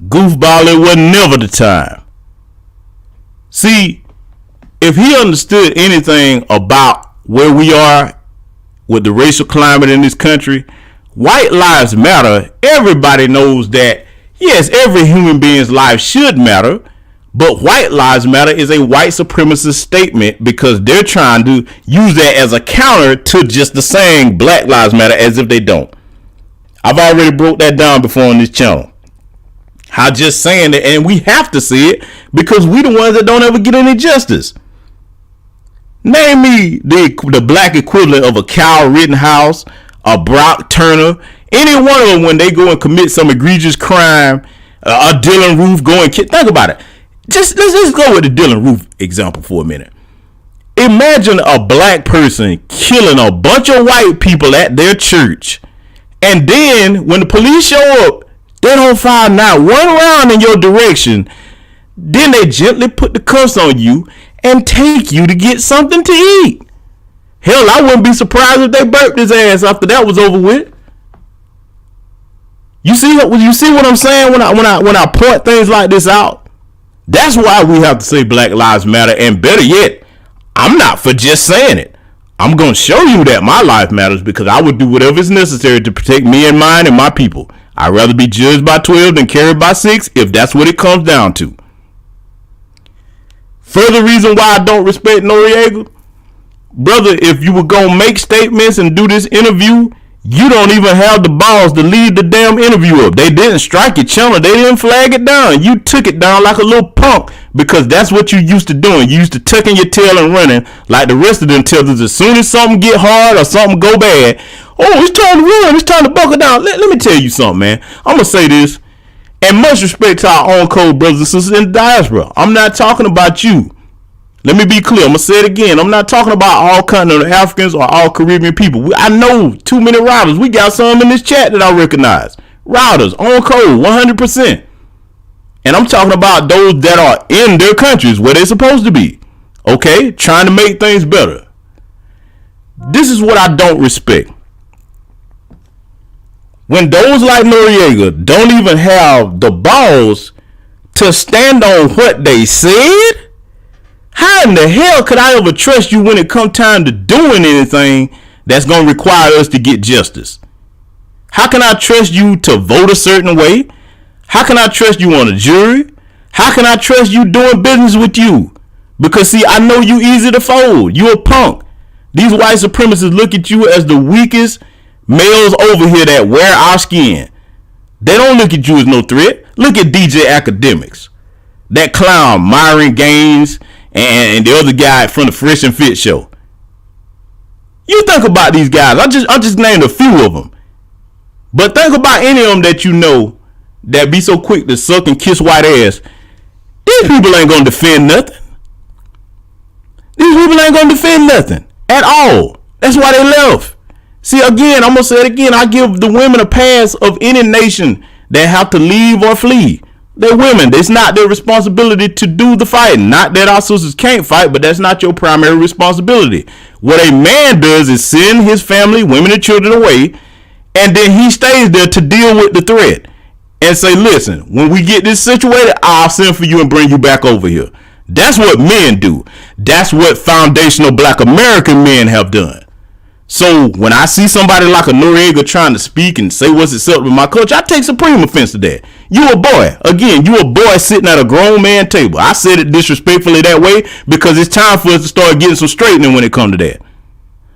goofball, it was never the time. See, if he understood anything about where we are with the racial climate in this country, White lives matter. Everybody knows that. Yes, every human being's life should matter, but white lives matter is a white supremacist statement because they're trying to use that as a counter to just the saying black lives matter, as if they don't. I've already broke that down before on this channel. How just saying it, and we have to see it because we the ones that don't ever get any justice. Name me the black equivalent of a Kyle Rittenhouse, a Brock Turner, any one of them when they go and commit some egregious crime, a Dylan Roof go and kill. Think about it. Let's go with the Dylan Roof example for a minute. Imagine a black person killing a bunch of white people at their church, and then when the police show up, they don't fire not one round in your direction. Then they gently put the cuffs on you and take you to get something to eat. Hell, I wouldn't be surprised if they burped his ass after that was over with. You see what I'm saying when I point things like this out? That's why we have to say Black Lives Matter, and better yet, I'm not for just saying it. I'm going to show you that my life matters because I would do whatever is necessary to protect me and mine and my people. I'd rather be judged by 12 than carried by 6 if that's what it comes down to. Further reason why I don't respect Noriega, brother, if you were gonna make statements and do this interview, you don't even have the balls to lead the damn interview up. They didn't strike your channel. They didn't flag it down. You took it down like a little punk because that's what you used to doing. You used to tucking your tail and running like the rest of them tethers. As soon as something get hard or something go bad, oh, it's time to run. It's time to buckle down. Let me tell you something, man. I'm going to say this. And much respect to our own code brothers and sisters in the diaspora. I'm not talking about you. Let me be clear. I'm going to say it again. I'm not talking about all continental Africans or all Caribbean people. I know too many routers. We got some in this chat that I recognize. Routers, on code, 100%. And I'm talking about those that are in their countries where they're supposed to be. Okay? Trying to make things better. This is what I don't respect. When those like Noriega don't even have the balls to stand on what they said, how in the hell could I ever trust you when it comes time to doing anything that's going to require us to get justice? How can I trust you to vote a certain way? How can I trust you on a jury? How can I trust you doing business with you? Because see, I know you easy to fold. You a punk. These white supremacists look at you as the weakest males over here that wear our skin. They don't look at you as no threat. Look at DJ Academics. That clown, Myron Gaines, and the other guy from the Fresh and Fit show. You think about these guys. I just named a few of them. But think about any of them that you know that be so quick to suck and kiss white ass. These people ain't gonna defend nothing. These people ain't gonna defend nothing at all. That's why they left. See, again, I'm gonna say it again. I give the women a pass of any nation that have to leave or flee. They're women. It's not their responsibility to do the fighting. Not that our sisters can't fight, but that's not your primary responsibility. What a man does is send his family, women and children away, and then he stays there to deal with the threat and say, listen, when we get this situated, I'll send for you and bring you back over here. That's what men do. That's what foundational black American men have done. So when I see somebody like a Noriega trying to speak and say what's acceptable in my culture, I take supreme offense to that. You a boy. Again, you a boy sitting at a grown man table. I said it disrespectfully that way because it's time for us to start getting some straightening when it comes to that.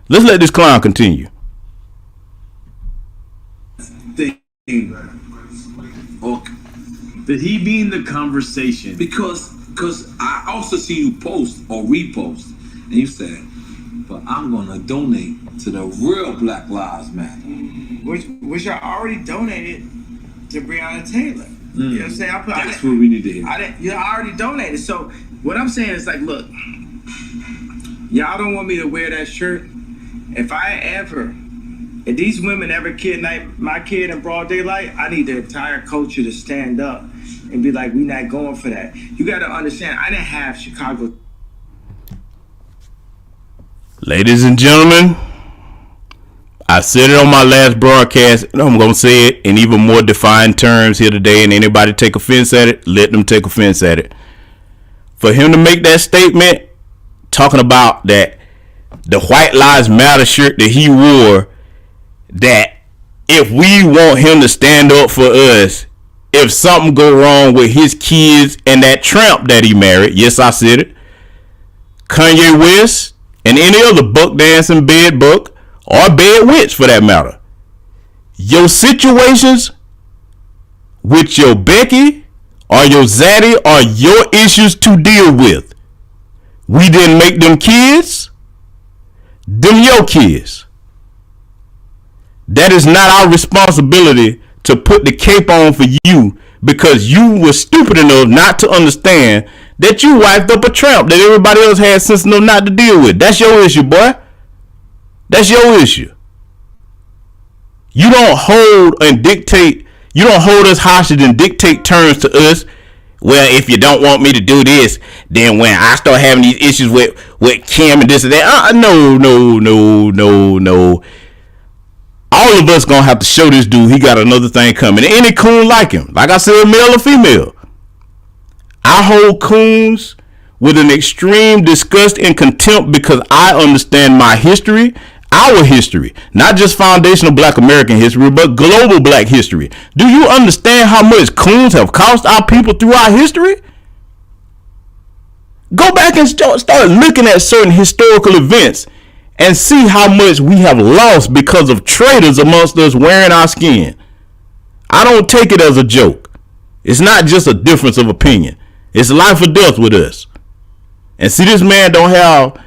Let's let this clown continue. Did he be in the conversation? Because I also see you post or repost, and you said, but I'm gonna donate to the real Black Lives Matter. Which I already donated to Breonna Taylor. You know what I'm saying? That's what we need to hear. I already donated. So what I'm saying is like, look, y'all don't want me to wear that shirt. If these women ever kidnap my kid in broad daylight, I need the entire culture to stand up and be like, we not going for that. You got to understand, I didn't have Chicago. Ladies and gentlemen, I said it on my last broadcast, and I'm going to say it in even more defined terms here today, and anybody take offense at it, let them take offense at it. For him to make that statement, talking about that the White Lives Matter shirt that he wore, that if we want him to stand up for us, if something go wrong with his kids and that tramp that he married, yes, I said it, Kanye West, and any other buck dancing bed buck or bed witch for that matter, your situations with your Becky or your Zaddy are your issues to deal with. We didn't make them kids. Them your kids. That is not our responsibility to put the cape on for you because you were stupid enough not to understand that you wiped up a tramp that everybody else had sense enough not to deal with. That's your issue, boy. That's your issue. You don't hold and dictate. You don't hold us hostage and dictate terms to us. Well, if you don't want me to do this, then when I start having these issues with Kim and this and that, no. All of us gonna have to show this dude he got another thing coming. Any coon like him, like I said, male or female. I hold coons with an extreme disgust and contempt because I understand my history, our history, not just foundational Black American history, but global Black history. Do you understand how much coons have cost our people through our history? Go back and start looking at certain historical events and see how much we have lost because of traitors amongst us wearing our skin. I don't take it as a joke. It's not just a difference of opinion. It's life or death with us. And see, this man don't have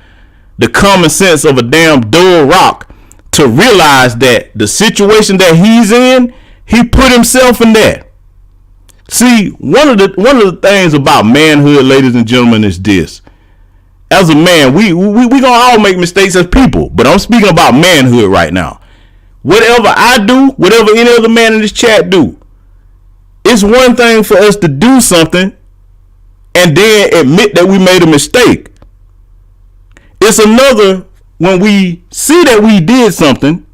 the common sense of a damn dull rock to realize that the situation that he's in, he put himself in that. See, one of the things about manhood, ladies and gentlemen, is this. As a man, we gonna all make mistakes as people, but I'm speaking about manhood right now. Whatever I do, whatever any other man in this chat do, it's one thing for us to do something and then admit that we made a mistake. It's another when we see that we did something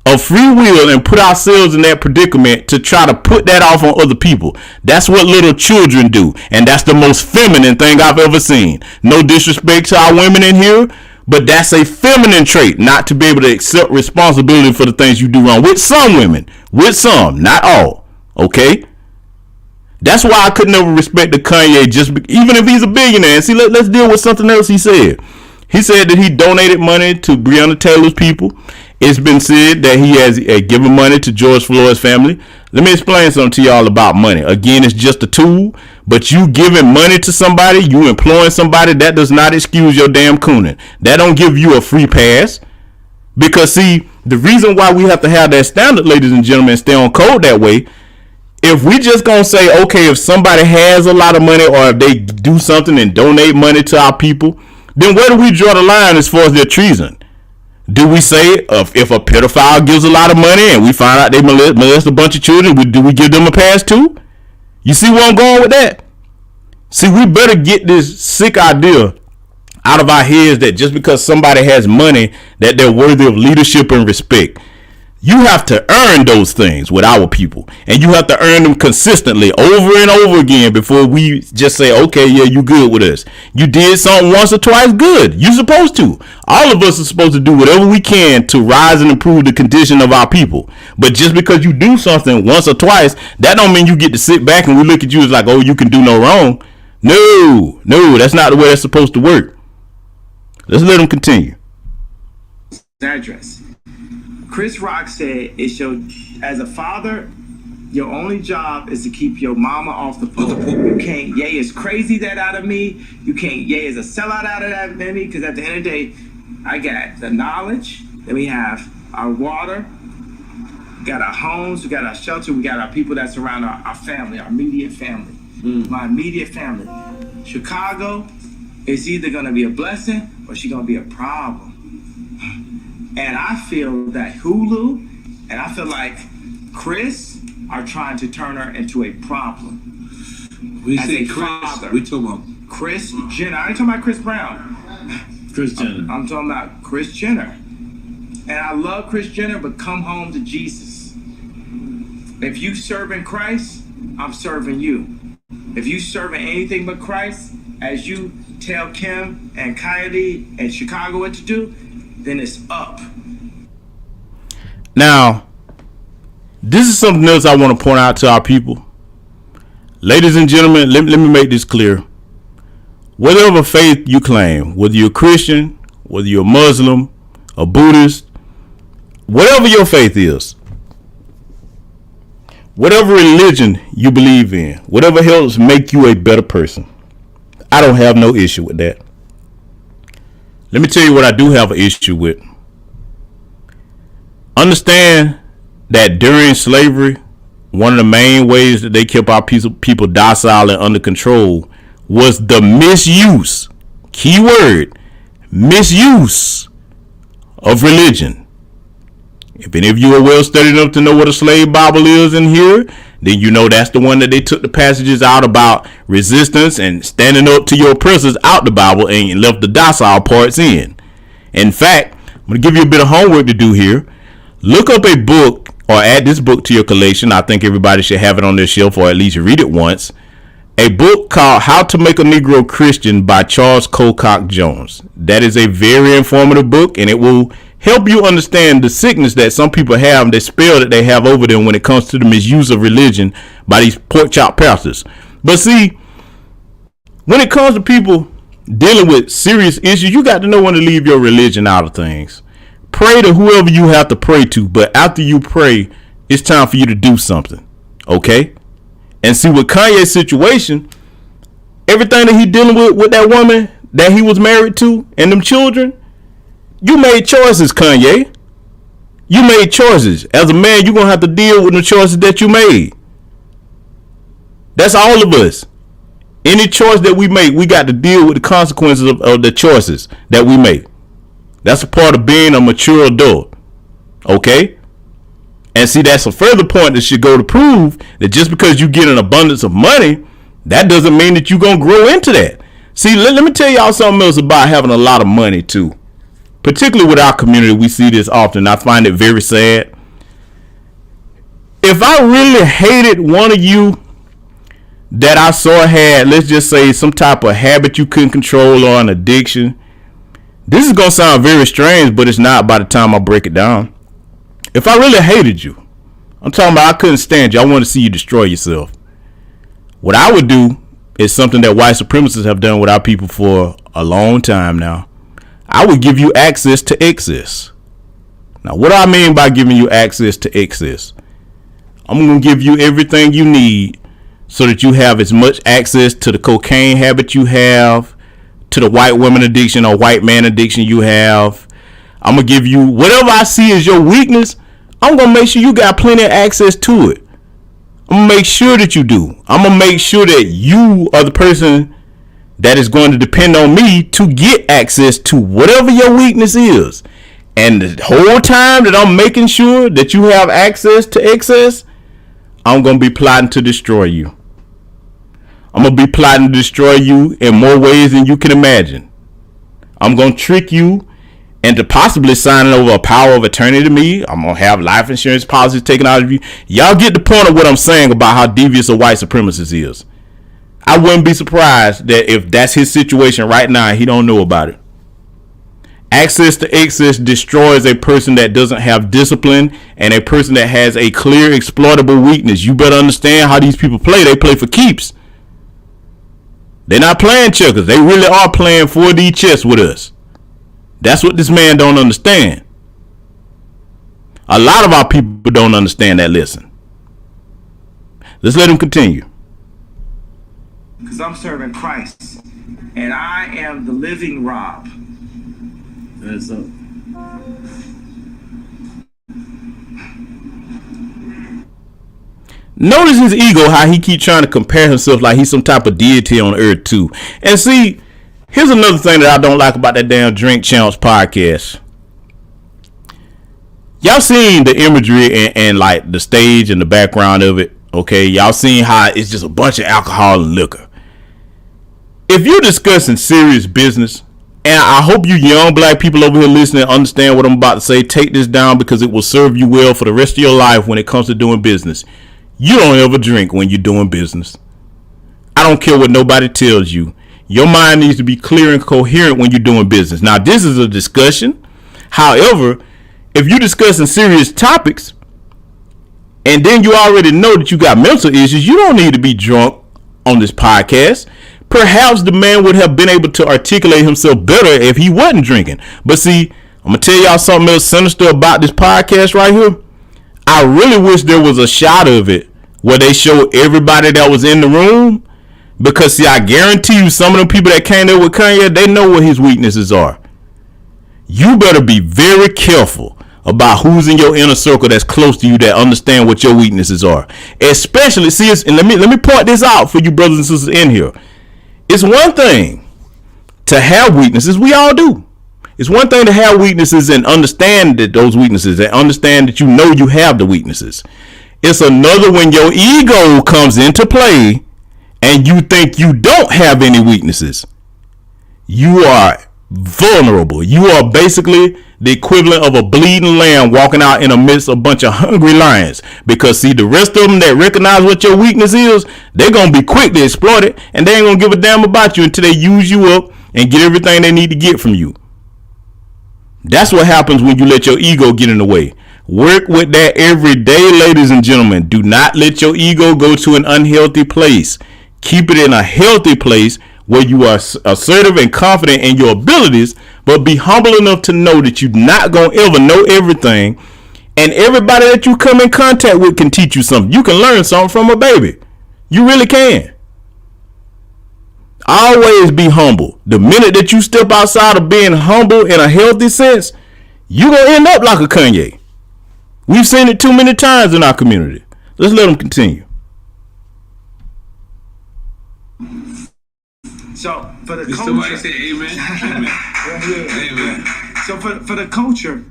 of free will and put ourselves in that predicament to try to put that off on other people. That's what little children do. And that's the most feminine thing I've ever seen. No disrespect to our women in here, but that's a feminine trait, not to be able to accept responsibility for the things you do wrong. With some women, with some, not all. Okay? That's why I could never respect the Kanye, even if he's a billionaire. See, let's deal with something else he said. He said that he donated money to Breonna Taylor's people. It's been said that he has given money to George Floyd's family. Let me explain something to y'all about money. Again, it's just a tool, but you giving money to somebody, you employing somebody, that does not excuse your damn cooning. That don't give you a free pass. Because see, the reason why we have to have that standard, ladies and gentlemen, and stay on code that way, if we just gonna say, okay, if somebody has a lot of money or if they do something and donate money to our people, then where do we draw the line as far as their treason? Do we say if a pedophile gives a lot of money and we find out they molest a bunch of children, do we give them a pass too? You see where I'm going with that? See, we better get this sick idea out of our heads that just because somebody has money that they're worthy of leadership and respect. You have to earn those things with our people, and you have to earn them consistently over and over again before we just say, okay, yeah, you good with us. You did something once or twice, good. You're supposed to. All of us are supposed to do whatever we can to rise and improve the condition of our people. But just because you do something once or twice, that don't mean you get to sit back and we look at you as like, oh, you can do no wrong. No, that's not the way that's supposed to work. Let's let them continue. Address. Chris Rock said it's as a father, your only job is to keep your mama off the phone. You can't yay is crazy that out of me. You can't yay is a sellout out of that of me, because at the end of the day, I got the knowledge, then we have our water, we got our homes, we got our shelter, we got our people that surround our family, our immediate family. My immediate family. Chicago is either gonna be a blessing or she's gonna be a problem. And I feel that Hulu and I feel like Chris are trying to turn her into a problem. We as say a Chris. father. We talking about Chris Jenner. I ain't talking about Chris Brown. Chris Jenner. I'm talking about Chris Jenner. And I love Chris Jenner, but come home to Jesus. If you serving Christ, I'm serving you. If you serving anything but Christ, as you tell Kim and Kylie and Chicago what to do, then it's up. Now, This is something else I want to point out to our people. Ladies and gentlemen, let me make this clear. Whatever faith you claim, whether you're a Christian, whether you're a Muslim, a Buddhist, whatever your faith is, whatever religion you believe in, whatever helps make you a better person, I don't have no issue with that. Let me tell you what I do have an issue with. Understand that during slavery, one of the main ways that they kept our people docile and under control was the misuse, keyword, misuse of religion. If any of you are well studied enough to know what a slave Bible is in here, then you know that's the one that they took the passages out about resistance and standing up to your oppressors out the Bible and left the docile parts in. In fact, I'm going to give you a bit of homework to do here. Look up a book or add this book to your collection. I think everybody should have it on their shelf or at least read it once. A book called How to Make a Negro Christian by Charles Colcock Jones. That is a very informative book, and it will help you understand the sickness that some people have, the spell that they have over them when it comes to the misuse of religion by these pork chop pastors. But see, when it comes to people dealing with serious issues, you got to know when to leave your religion out of things. Pray to whoever you have to pray to, but after you pray, it's time for you to do something. Okay? And see, with Kanye's situation, everything that he dealing with that woman that he was married to and them children, you made choices, Kanye. You made choices. As a man, you're going to have to deal with the choices that you made. That's all of us. Any choice that we make, we got to deal with the consequences of the choices that we make. That's a part of being a mature adult. Okay? And see, that's a further point that should go to prove that just because you get an abundance of money, that doesn't mean that you're going to grow into that. See, let me tell y'all something else about having a lot of money too. Particularly with our community, we see this often. I find it very sad. If I really hated one of you that I saw had, let's just say, some type of habit you couldn't control or an addiction, this is going to sound very strange, but it's not by the time I break it down. If I really hated you, I'm talking about I couldn't stand you. I want to see you destroy yourself. What I would do is something that white supremacists have done with our people for a long time now. I would give you access to excess. Now, what do I mean by giving you access to excess? I'm going to give you everything you need so that you have as much access to the cocaine habit you have, to the white woman addiction or white man addiction you have. I'm going to give you whatever I see as your weakness. I'm going to make sure you got plenty of access to it. I'm going to make sure that you do. I'm going to make sure that you are the person that is going to depend on me to get access to whatever your weakness is. And the whole time that I'm making sure that you have access to excess, I'm going to be plotting to destroy you. I'm going to be plotting to destroy you in more ways than you can imagine. I'm going to trick you into possibly signing over a power of attorney to me. I'm going to have life insurance policies taken out of you. Y'all get the point of what I'm saying about how devious a white supremacist is. I wouldn't be surprised that if that's his situation right now, he don't know about it. Access to excess destroys a person that doesn't have discipline and a person that has a clear exploitable weakness. You better understand how these people play. They play for keeps. They're not playing checkers. They really are playing 4D chess with us. That's what this man don't understand. A lot of our people don't understand that lesson. Let's let him continue. Because I'm serving Christ. And I am the living Rob. That's up. Notice his ego, how he keep trying to compare himself like he's some type of deity on earth too. And see, here's another thing that I don't like about that damn Drink Champs podcast. Y'all seen the imagery and like the stage and the background of it, okay? Y'all seen how it's just a bunch of alcohol and liquor. If you're discussing serious business, and I hope you young black people over here listening understand what I'm about to say, take this down because it will serve you well for the rest of your life when it comes to doing business. You don't ever drink when you're doing business. I don't care what nobody tells you. Your mind needs to be clear and coherent when you're doing business. Now, this is a discussion. However, if you're discussing serious topics, and then you already know that you got mental issues, you don't need to be drunk on this podcast. Perhaps the man would have been able to articulate himself better if he wasn't drinking. But see, I'm going to tell y'all something else sinister about this podcast right here. I really wish there was a shot of it where they show everybody that was in the room. Because see, I guarantee you some of the people that came there with Kanye, they know what his weaknesses are. You better be very careful about who's in your inner circle that's close to you that understand what your weaknesses are. Especially, see, and let me point this out for you brothers and sisters in here. It's one thing to have weaknesses. We all do. It's one thing to have weaknesses and understand that those weaknesses and understand that you know you have the weaknesses. It's another when your ego comes into play and you think you don't have any weaknesses. You are vulnerable. You are basically the equivalent of a bleeding lamb walking out in the midst of a bunch of hungry lions. Because see, the rest of them that recognize what your weakness is, they're going to be quick to exploit it, and they ain't going to give a damn about you until they use you up and get everything they need to get from you. That's what happens when you let your ego get in the way. Work with that every day, ladies and gentlemen. Do not let your ego go to an unhealthy place. Keep it in a healthy place where you are assertive and confident in your abilities, but be humble enough to know that you're not going to ever know everything. And everybody that you come in contact with can teach you something. You can learn something from a baby. You really can. Always be humble. The minute that you step outside of being humble in a healthy sense, you're going to end up like a Kanye. We've seen it too many times in our community. Let's let them continue. So for the Did culture, somebody say amen? Amen. Amen. So for the culture,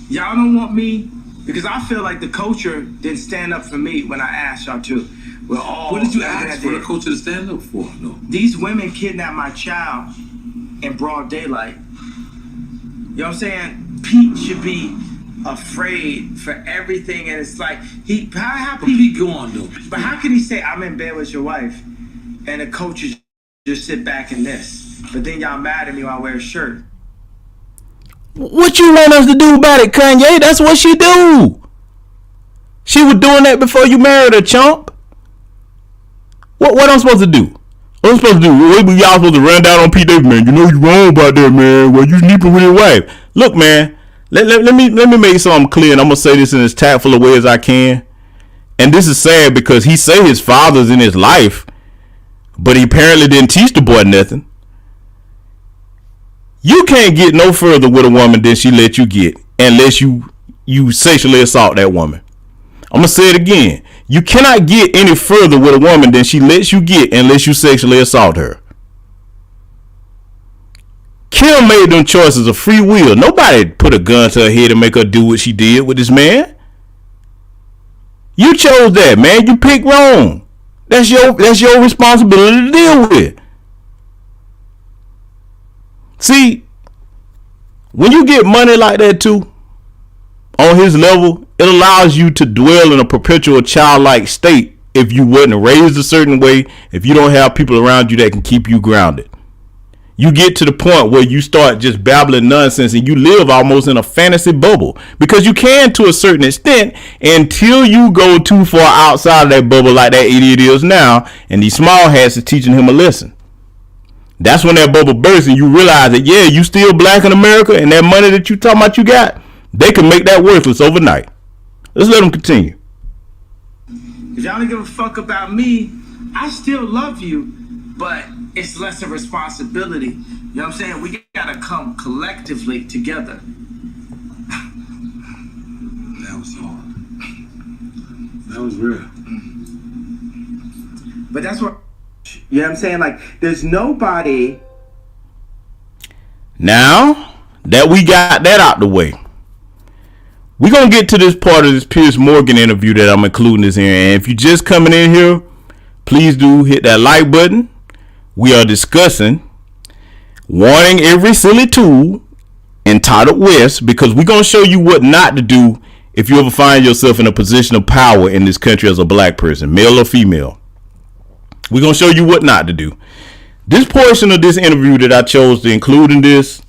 y'all don't want me, because I feel like the culture didn't stand up for me when I asked y'all to. What did you ask for the culture to stand up for? No. These women kidnapped my child in broad daylight. You know what I'm saying? Pete should be afraid for everything, and it's like how Pete go on though. But how can he say I'm in bed with your wife, and the coaches just sit back in this? But then y'all mad at me when I wear a shirt. What you want us to do about it, Kanye? That's what she do. She was doing that before you married her, chump. What I'm supposed to do? What I'm supposed to do? Y'all supposed to run down on Pete Davidson, man. You know you wrong about that, man. Well, you sleeping with your wife. Look, man. Let me make something clear, and I'm gonna say this in as tactful a way as I can. And this is sad because he say his father's in his life, but he apparently didn't teach the boy nothing. You can't get no further with a woman than she let you get unless you sexually assault that woman. I'm gonna say it again. You cannot get any further with a woman than she lets you get unless you sexually assault her. Kim made them choices of free will. Nobody put a gun to her head and make her do what she did with this man. You chose that, man. You picked wrong. That's your responsibility to deal with. See, when you get money like that too, on his level, it allows you to dwell in a perpetual childlike state if you wasn't raised a certain way, if you don't have people around you that can keep you grounded. You get to the point where you start just babbling nonsense and you live almost in a fantasy bubble, because you can to a certain extent until you go too far outside of that bubble like that idiot is now, and these small hats are teaching him a lesson. That's when that bubble bursts and you realize that, yeah, you still black in America, and that money that you talking about you got, they can make that worthless overnight. Let's let them continue. If y'all don't give a fuck about me, I still love you, but it's less a responsibility. You know what I'm saying? We gotta come collectively together. That was hard. That was real. But that's what, you know what I'm saying? Like, there's nobody. Now that we got that out the way, we're going to get to this part of this Piers Morgan interview that I'm including this here. And if you're just coming in here, please do hit that like button. We are discussing wanting every silly tool entitled W.E.S.T, because we're going to show you what not to do if you ever find yourself in a position of power in this country as a black person, male or female. We're going to show you what not to do. This portion of this interview that I chose to include in this,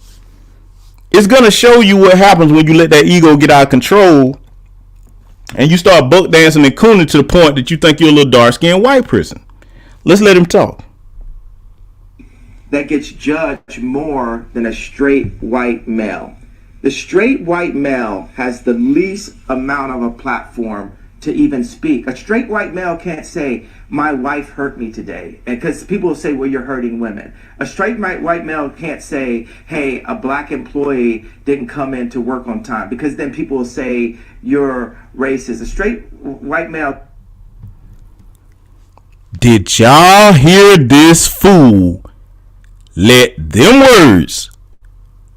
it's going to show you what happens when you let that ego get out of control and you start buck dancing and cooning to the point that you think you're a little dark-skinned white person. Let's let him talk. That gets judged more than a straight white male. The straight white male has the least amount of a platform to even speak. A straight white male can't say, my wife hurt me today, because people will say, well, you're hurting women. A straight white male can't say, hey, a black employee didn't come in to work on time, because then people will say you're racist. A straight white male. Did y'all hear this fool let them words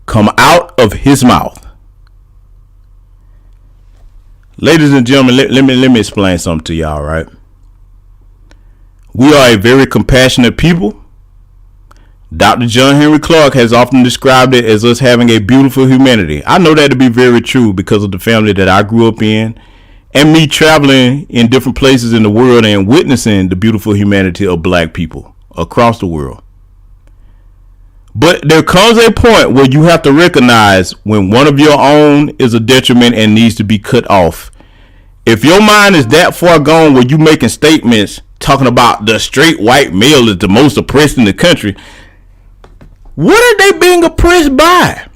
come out of his mouth? Ladies and gentlemen, let me explain something to y'all, right? We are a very compassionate people. Dr. John Henry Clark has often described it as us having a beautiful humanity. I know that to be very true because of the family that I grew up in and me traveling in different places in the world and witnessing the beautiful humanity of black people across the world. But there comes a point where you have to recognize when one of your own is a detriment and needs to be cut off. If your mind is that far gone where you making statements talking about the straight white male is the most oppressed in the country, what are they being oppressed by?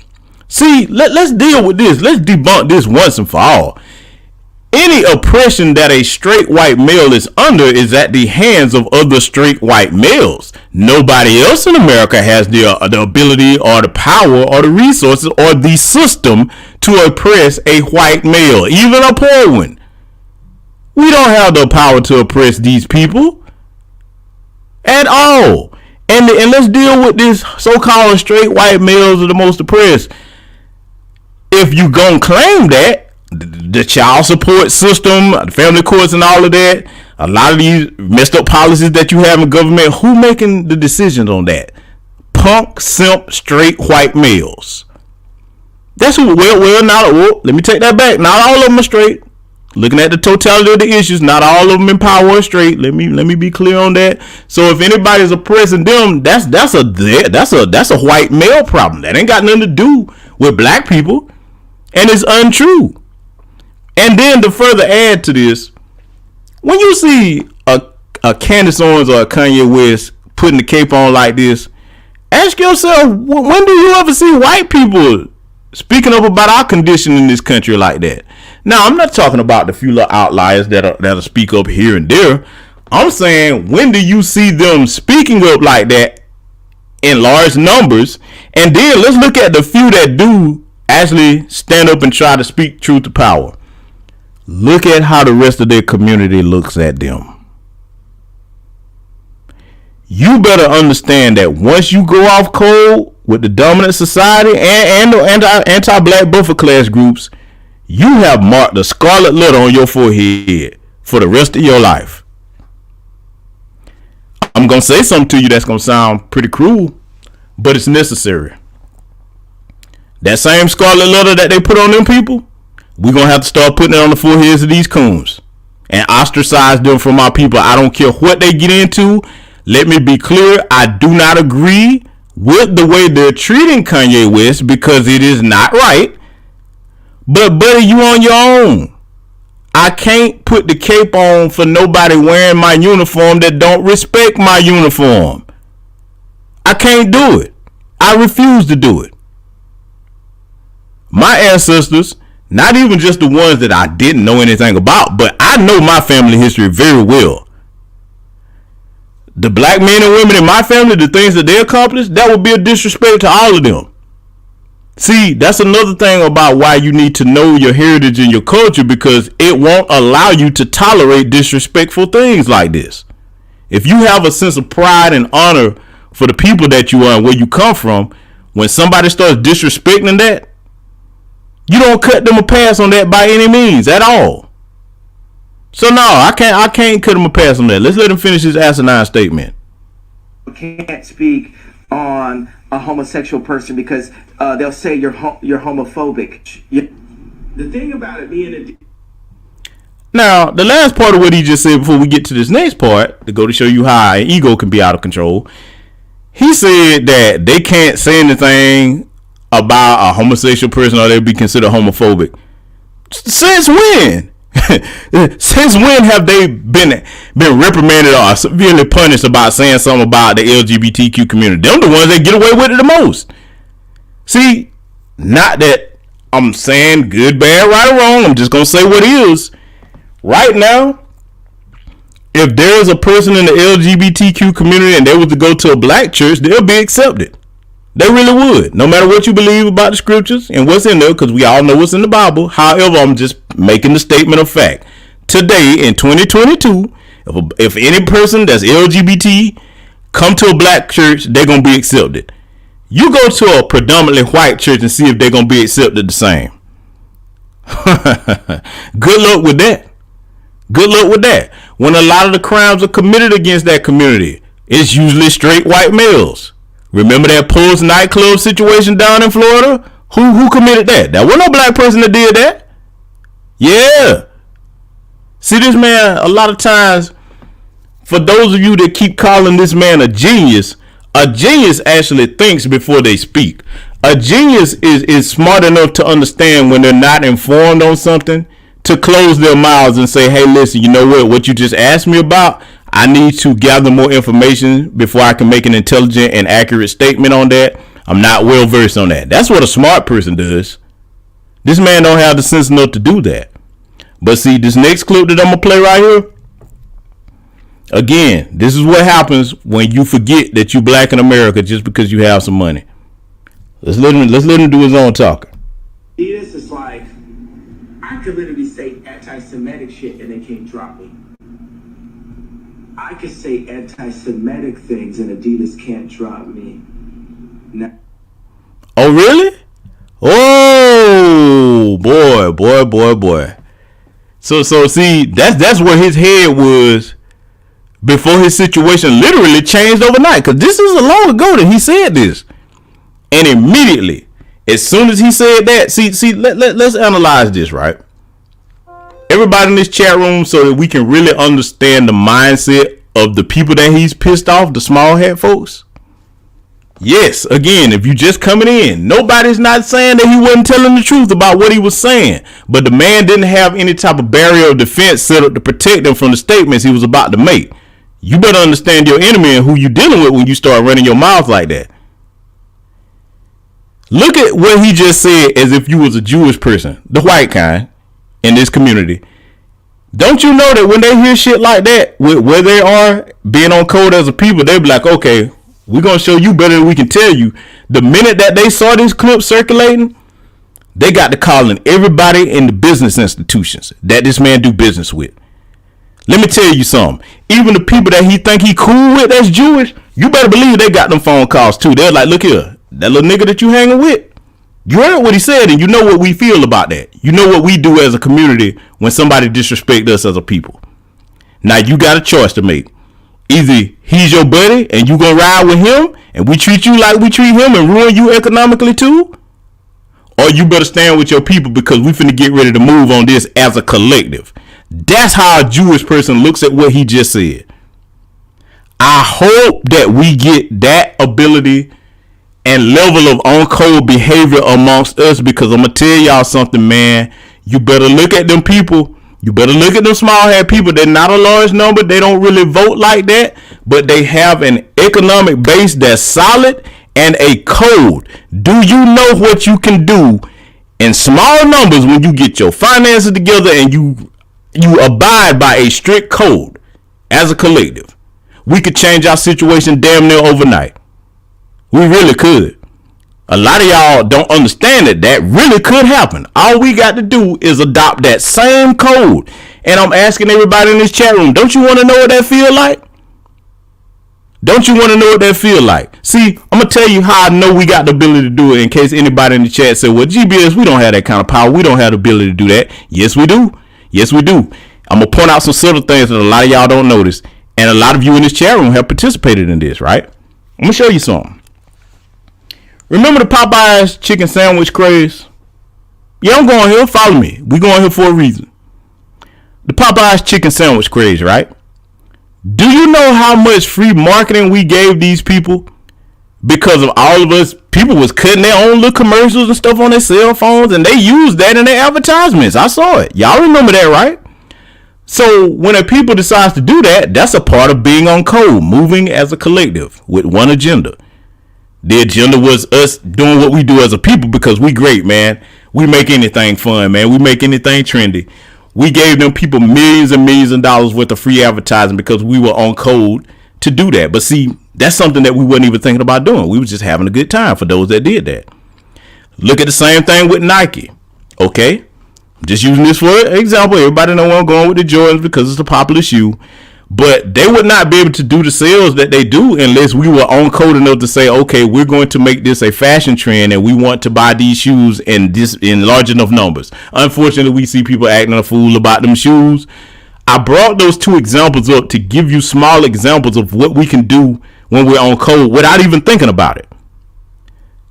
See, let's deal with this. Let's debunk this once and for all. Any oppression that a straight white male is under is at the hands of other straight white males. Nobody else in America has the ability or the power or the resources or the system to oppress a white male, even a poor one. We don't have the power to oppress these people at all. And let's deal with this so-called straight white males are the most oppressed. If you gonna claim that, the child support system, the family courts and all of that, a lot of these messed up policies that you have in government, who making the decisions on that? Punk, simp, straight white males. That's who, let me take that back. Not all of them are straight. Looking at the totality of the issues, not all of them in power are straight. Let me be clear on that. So if anybody's oppressing them, that's a white male problem. That ain't got nothing to do with black people. And it's untrue. And then to further add to this, when you see a Candace Owens or a Kanye West putting the cape on like this, ask yourself, when do you ever see white people speaking up about our condition in this country like that? Now, I'm not talking about the few little outliers that'll speak up here and there. I'm saying, when do you see them speaking up like that in large numbers? And then let's look at the few that do actually stand up and try to speak truth to power. Look at how the rest of their community looks at them. You better understand that once you go off cold with the dominant society and the anti-black buffer class groups, you have marked a scarlet letter on your forehead for the rest of your life. I'm going to say something to you that's going to sound pretty cruel, but it's necessary. That same scarlet letter that they put on them people, we're going to have to start putting it on the foreheads of these coons and ostracize them from our people. I don't care what they get into. Let me be clear. I do not agree with the way they're treating Kanye West because it is not right. But buddy, you on your own. I can't put the cape on for nobody wearing my uniform that don't respect my uniform. I can't do it. I refuse to do it. My ancestors, not even just the ones that I didn't know anything about, but I know my family history very well. The black men and women in my family, the things that they accomplished, that would be a disrespect to all of them. See, that's another thing about why you need to know your heritage and your culture, because it won't allow you to tolerate disrespectful things like this. If you have a sense of pride and honor for the people that you are and where you come from, when somebody starts disrespecting that, you don't cut them a pass on that by any means at all. So no, I can't cut him a pass on that. Let's let him finish his asinine statement. Can't speak on a homosexual person because they'll say you're homophobic. The thing about it being now, the last part of what he just said before we get to this next part, to go to show you how an ego can be out of control, he said that they can't say anything about a homosexual person or they'll be considered homophobic. Since when? Since when have they been reprimanded or severely punished about saying something about the LGBTQ community? They're the ones that get away with it the most. See, not that I'm saying good, bad, right, or wrong. I'm just gonna say what is. Right now, if there is a person in the LGBTQ community and they was to go to a black church, they'll be accepted. They really would, no matter what you believe about the scriptures and what's in there, because we all know what's in the Bible. However, I'm just making the statement of fact. Today, in 2022, if any person that's LGBT come to a black church, they're going to be accepted. You go to a predominantly white church and see if they're going to be accepted the same. Good luck with that. Good luck with that. When a lot of the crimes are committed against that community, it's usually straight white males. Remember that Pulse nightclub situation down in Florida? Who committed that? There wasn't no black person that did that. Yeah. See, this man, a lot of times, for those of you that keep calling this man a genius actually thinks before they speak. A genius is smart enough to understand when they're not informed on something, to close their mouths and say, hey, listen, you know what you just asked me about? I need to gather more information before I can make an intelligent and accurate statement on that. I'm not well versed on that. That's what a smart person does. This man don't have the sense enough to do that. But see, this next clip that I'm going to play right here, again, this is what happens when you forget that you black in America just because you have some money. Let's let him do his own talking. This is like, I could literally say anti-Semitic shit and they can't drop me. I could say anti-Semitic things and Adidas can't drop me. Now, oh, really? Oh, boy. So see, that's where his head was before his situation literally changed overnight. Because this is long ago that he said this. And immediately, as soon as he said that, let's analyze this, right? Everybody in this chat room, so that we can really understand the mindset of the people that he's pissed off, the small hat folks. Yes, again, if you just coming in, nobody's not saying that he wasn't telling the truth about what he was saying. But the man didn't have any type of barrier of defense set up to protect him from the statements he was about to make. You better understand your enemy and who you dealing with when you start running your mouth like that. Look at what he just said as if you was a Jewish person, the white kind, in this community. Don't you know that when they hear shit like that, where they are being on code as a people, they be like, okay, we're going to show you better than we can tell you. The minute that they saw this clip circulating, they got to calling everybody in the business institutions that this man do business with. Let me tell you something. Even the people that he think he cool with that's Jewish, you better believe they got them phone calls too. They're like, look here, that little nigga that you hanging with, you heard what he said and you know what we feel about that. You know what we do as a community when somebody disrespect us as a people. Now you got a choice to make. Either he's your buddy and you gonna ride with him and we treat you like we treat him and ruin you economically too, or you better stand with your people because we finna get ready to move on this as a collective. That's how a Jewish person looks at what he just said. I hope that we get that ability and level of on-code behavior amongst us, because I'm gonna tell y'all something, man. You better look at them people. You better look at them small hat people. They're not a large number. They don't really vote like that, but they have an economic base that's solid and a code. Do you know what you can do in small numbers when you get your finances together and you abide by a strict code as a collective? We could change our situation damn near overnight. We really could. A lot of y'all don't understand that really could happen. All we got to do is adopt that same code. And I'm asking everybody in this chat room, don't you want to know what that feel like? Don't you want to know what that feel like? See, I'm going to tell you how I know we got the ability to do it, in case anybody in the chat said, well, GBS, we don't have that kind of power. We don't have the ability to do that. Yes, we do. Yes, we do. I'm going to point out some subtle things that a lot of y'all don't notice. And a lot of you in this chat room have participated in this, right? I'm going to show you something. Remember the Popeyes chicken sandwich craze? Yeah, I'm going here. Follow me. We going here for a reason. The Popeyes chicken sandwich craze, right? Do you know how much free marketing we gave these people? Because of all of us, people was cutting their own little commercials and stuff on their cell phones, and they used that in their advertisements. I saw it. Y'all remember that, right? So when a people decides to do that, that's a part of being on code, moving as a collective with one agenda. The agenda was us doing what we do as a people because we great, man. We make anything fun, man. We make anything trendy. We gave them people millions and millions of dollars worth of free advertising because we were on code to do that. But see, that's something that we wasn't even thinking about doing. We were just having a good time for those that did that. Look at the same thing with Nike. Okay, just using this for example. Everybody know where I'm going with the Jordans because it's a popular shoe. But they would not be able to do the sales that they do unless we were on code enough to say, okay, we're going to make this a fashion trend and we want to buy these shoes in large enough numbers. Unfortunately, we see people acting a fool about them shoes. I brought those two examples up to give you small examples of what we can do when we're on code without even thinking about it.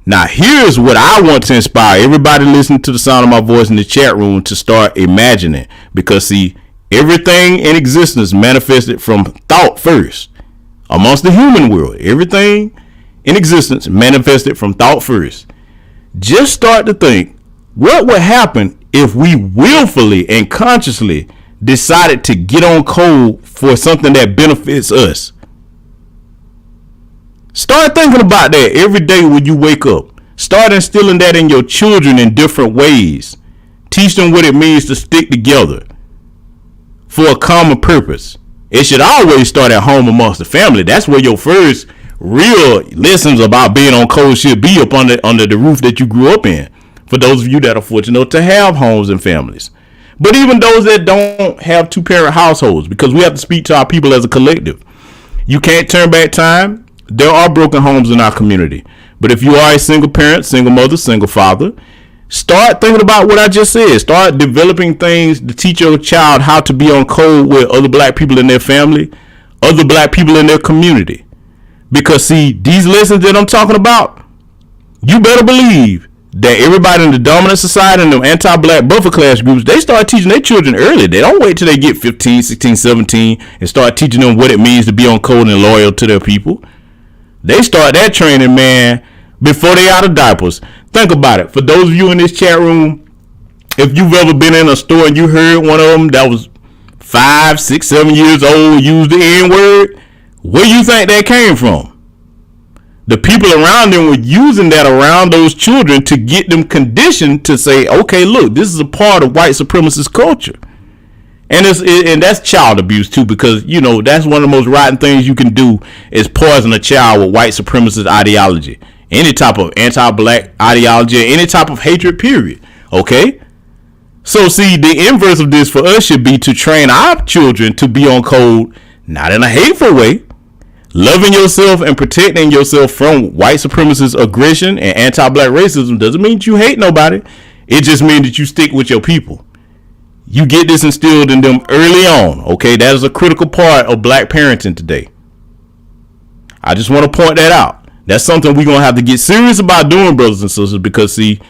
Now, here's what I want to inspire everybody listening to the sound of my voice in the chat room to start imagining. Because, see, everything in existence manifested from thought first. Amongst the human world, everything in existence manifested from thought first. Just start to think, what would happen if we willfully and consciously decided to get on code for something that benefits us? Start thinking about that every day when you wake up. Start instilling that in your children in different ways. Teach them what it means to stick together for a common purpose. It should always start at home amongst the family. That's where your first real lessons about being on code should be, up under the roof that you grew up in. For those of you that are fortunate to have homes and families. But even those that don't have two-parent households, because we have to speak to our people as a collective. You can't turn back time. There are broken homes in our community. But if you are a single parent, single mother, single father, start thinking about what I just said. Start developing things to teach your child how to be on code with other black people in their family, other black people in their community. Because, see, these lessons that I'm talking about, you better believe that everybody in the dominant society and them anti-black buffer class groups, they start teaching their children early. They don't wait till they get 15, 16, 17 and start teaching them what it means to be on code and loyal to their people. They start that training, man, before they out of diapers. Think about it. For those of you in this chat room, if you've ever been in a store and you heard one of them that was 5, 6, 7 years old use the N-word, where do you think that came from? The people around them were using that around those children to get them conditioned to say, okay, look, this is a part of white supremacist culture. And that's child abuse too, because, you know, that's one of the most rotten things you can do is poison a child with white supremacist ideology. Any type of anti-black ideology, any type of hatred, period. Okay? So, see, the inverse of this for us should be to train our children to be on code, not in a hateful way. Loving yourself and protecting yourself from white supremacist aggression and anti-black racism doesn't mean that you hate nobody. It just means that you stick with your people. You get this instilled in them early on, okay? That is a critical part of black parenting today. I just want to point that out. That's something we're going to have to get serious about doing, brothers and sisters, because, see,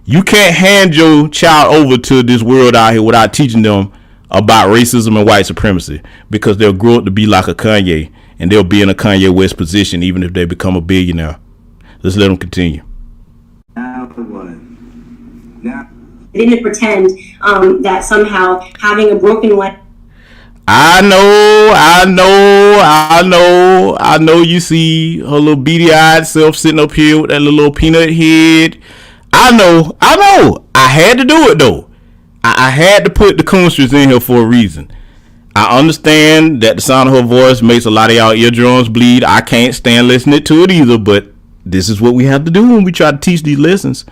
you can't hand your child over to this world out here without teaching them about racism and white supremacy, because they'll grow up to be like a Kanye, and they'll be in a Kanye West position even if they become a billionaire. Let's let them continue. They didn't pretend that somehow having a broken leg. I know you see her little beady-eyed self sitting up here with that little peanut head. I know. I had to do it, though. I had to put the constricts in here for a reason. I understand that the sound of her voice makes a lot of y'all eardrums bleed. I can't stand listening to it either, but this is what we have to do when we try to teach these lessons.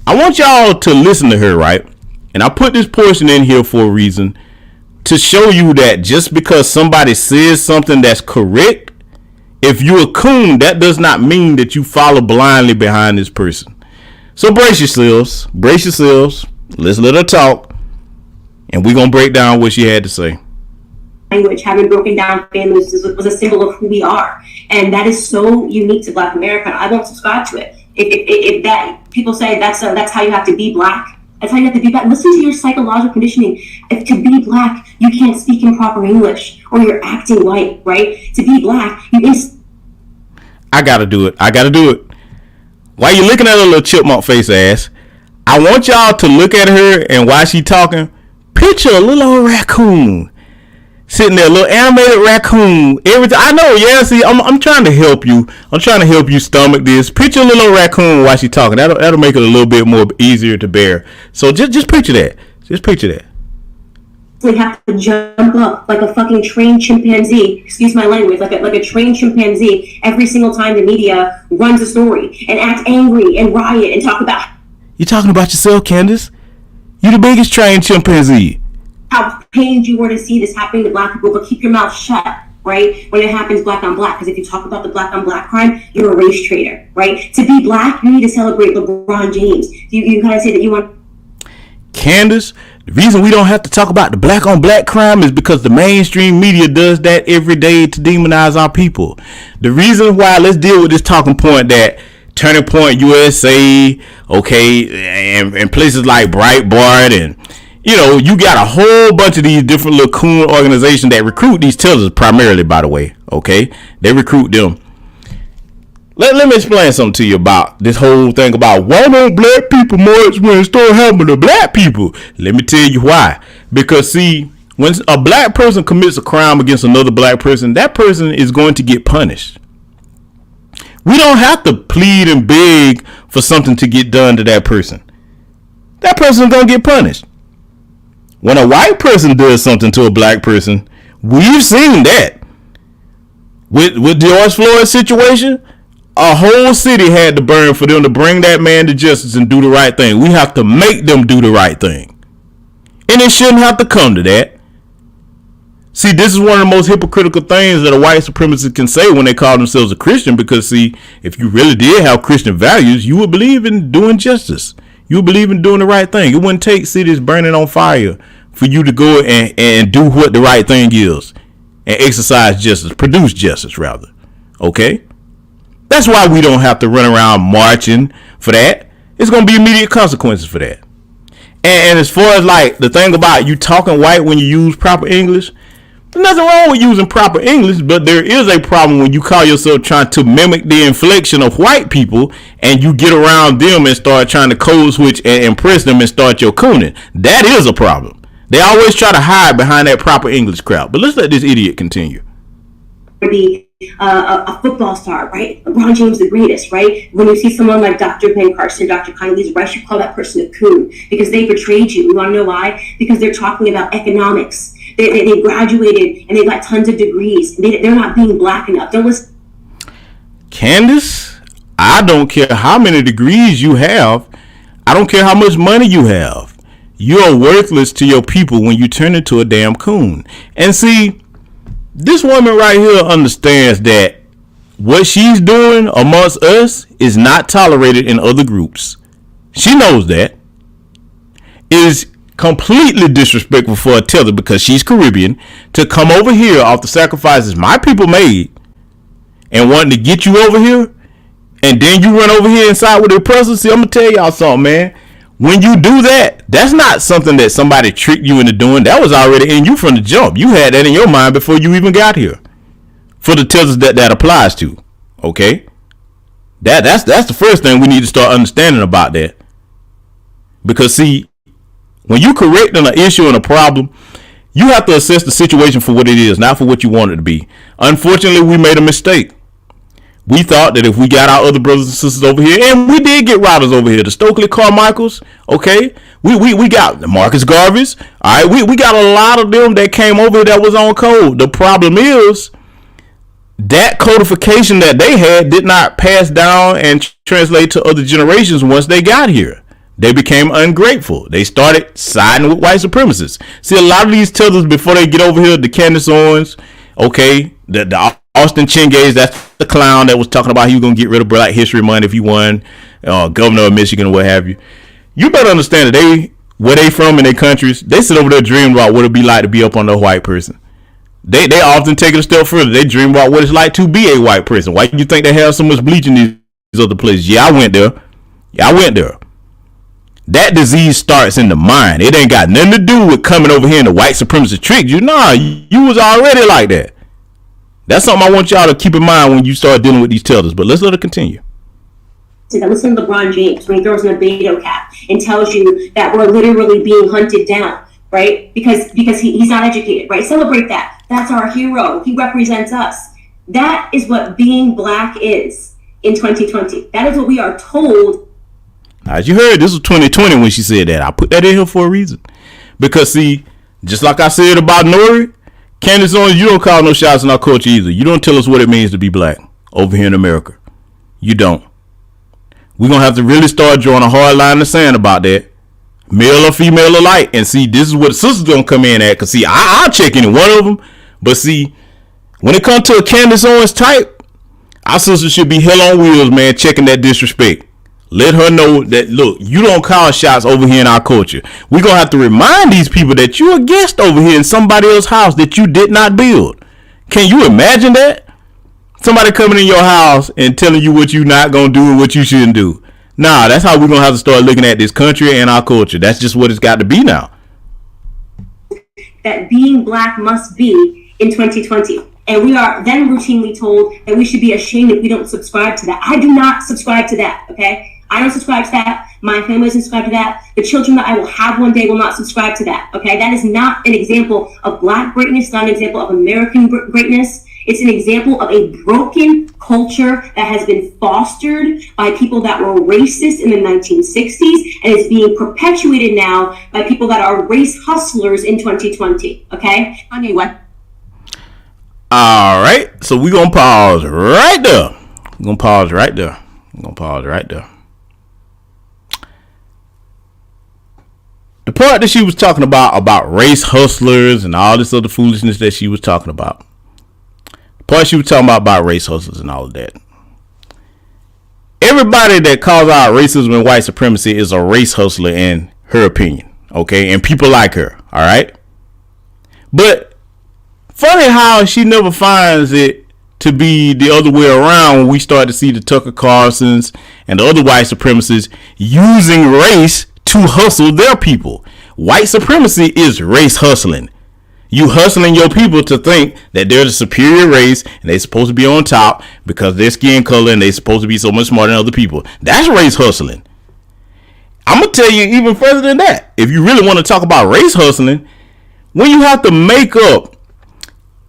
I want y'all to listen to her, right? And I put this portion in here for a reason, to show you that just because somebody says something that's correct, if you're a coon, that does not mean that you follow blindly behind this person. So brace yourselves. Let's let her talk, and we're going to break down what she had to say. Language, having broken down families was a symbol of who we are. And that is so unique to Black America. I don't subscribe to it. If that people say that's how you have to be Black, that's how you have to be Black. Listen to your psychological conditioning. If to be Black, you can't speak in proper English, or you're acting white, right? To be Black, I gotta do it. While you looking at her little chipmunk face ass, I want y'all to look at her, and while she talking, Picture a little old raccoon sitting there, a little animated raccoon. Everything I know, yeah. See, I'm trying to help you. I'm trying to help you stomach this. Picture a little old raccoon while she's talking. That'll make it a little bit more easier to bear. So just picture that. Just picture that. We have to jump up like a fucking trained chimpanzee, excuse my language, like a trained chimpanzee every single time the media runs a story and act angry and riot and talk about. You talking about yourself, Candace? You the biggest trained chimpanzee. How pained you were to see this happening to black people, but keep your mouth shut, right? When it happens black on black, because if you talk about the black on black crime, you're a race traitor, right? To be black, you need to celebrate LeBron James. You gotta say that you want. Candace, the reason we don't have to talk about the black on black crime is because the mainstream media does that every day to demonize our people. The reason why, let's deal with this talking point that Turning Point USA, okay, and places like Breitbart, and you know, you got a whole bunch of these different little coon organizations that recruit these tellers primarily, by the way, okay? They recruit them. Let me explain something to you about this whole thing about why don't black people march when it start happening to black people. Let me tell you why. Because see, when a black person commits a crime against another black person, that person is going to get punished. We don't have to plead and beg for something to get done to that person. That person is going to get punished. When a white person does something to a black person, we've seen that. With George Floyd's situation, a whole city had to burn for them to bring that man to justice and do the right thing. We have to make them do the right thing. And it shouldn't have to come to that. See, this is one of the most hypocritical things that a white supremacist can say when they call themselves a Christian, because see, if you really did have Christian values, you would believe in doing justice. You would believe in doing the right thing. It wouldn't take cities burning on fire for you to go and do what the right thing is and exercise justice, produce justice rather. Okay? That's why we don't have to run around marching for that. It's going to be immediate consequences for that. And as far as like the thing about you talking white when you use proper English, there's nothing wrong with using proper English, but there is a problem when you call yourself trying to mimic the inflection of white people and you get around them and start trying to code switch and impress them and start your cooning. That is a problem. They always try to hide behind that proper English crowd. But let's let this idiot continue. Be a football star, right? LeBron James, the greatest, right? When you see someone like Dr. Ben Carson, Dr. Condoleezza Rice, you call that person a coon because they betrayed you. You want to know why? Because they're talking about economics. They graduated and they've got tons of degrees. They're not being black enough. Don't listen. Candace, I don't care how many degrees you have. I don't care how much money you have. You're worthless to your people when you turn into a damn coon. And see, this woman right here understands that what she's doing amongst us is not tolerated in other groups. She knows that. It is completely disrespectful for a teller, because she's Caribbean, to come over here off the sacrifices my people made and wanting to get you over here, and then you run over here inside with the oppressors. See, I'm going to tell y'all something, man. When you do that, that's not something that somebody tricked you into doing. That was already in you from the jump. You had that in your mind before you even got here. For the tellers that applies to. Okay? That's the first thing we need to start understanding about that. Because see, when you correcting an issue and a problem, you have to assess the situation for what it is, not for what you want it to be. Unfortunately, we made a mistake. We thought that if we got our other brothers and sisters over here, and we did get riders over here, the Stokely Carmichaels, okay? We got the Marcus Garveys, all right? We got a lot of them that came over here that was on code. The problem is that codification that they had did not pass down and translate to other generations once they got here. They became ungrateful. They started siding with white supremacists. See, a lot of these tellers before they get over here, the Candace Owens, okay, the Austin Chingays, that's the clown that was talking about he was going to get rid of Black History Month if he won governor of Michigan or what have you. You better understand that where they from in their countries, they sit over there dreaming about what it'd be like to be up on a white person. They often take it a step further. They dream about what it's like to be a white person. Why do you think they have so much bleach in these other places? Yeah, I went there. That disease starts in the mind. It ain't got nothing to do with coming over here and the white supremacist tricked you. Nah, you was already like that. That's something I want y'all to keep in mind when you start dealing with these tellers. But let's let it continue. Listen to LeBron James when he throws in a Beto cap and tells you that we're literally being hunted down. right? Because he's not educated, right? Celebrate that. That's our hero. He represents us. That is what being black is in 2020. That is what we are told. As you heard, this was 2020 when she said that. I put that in here for a reason. Because see, just like I said about Nori, Candace Owens, you don't call no shots in our culture either. You don't tell us what it means to be black over here in America. You don't. We're going to have to really start drawing a hard line in the sand about that. Male or female alike. And see, this is what the sisters going to come in at. Because see, I'll check any one of them. But see, when it comes to a Candace Owens type, our sisters should be hell on wheels, man, checking that disrespect. Let her know that, look, you don't call shots over here in our culture. We're going to have to remind these people that you're a guest over here in somebody else's house that you did not build. Can you imagine that? Somebody coming in your house and telling you what you're not going to do and what you shouldn't do. Nah, that's how we're going to have to start looking at this country and our culture. That's just what it's got to be now. That being black must be in 2020. And we are then routinely told that we should be ashamed if we don't subscribe to that. I do not subscribe to that, okay? I don't subscribe to that. My family doesn't subscribe to that. The children that I will have one day will not subscribe to that, okay? That is not an example of black greatness, not an example of American greatness. It's an example of a broken culture that has been fostered by people that were racist in the 1960s and is being perpetuated now by people that are race hustlers in 2020, okay? Kanye West. All right, so we're going to pause right there. We're going to pause right there. The part that she was talking about race hustlers and all this other foolishness that she was talking about. The part she was talking about race hustlers and all of that. Everybody that calls out racism and white supremacy is a race hustler in her opinion, okay? And people like her, all right? But funny how she never finds it to be the other way around when we start to see the Tucker Carlsons and the other white supremacists using race to hustle their people. White supremacy is race hustling. You hustling your people to think that they're the superior race and they're supposed to be on top because their skin color and they're supposed to be so much smarter than other people. That's race hustling. I'm going to tell you even further than that. If you really want to talk about race hustling, when you have to make up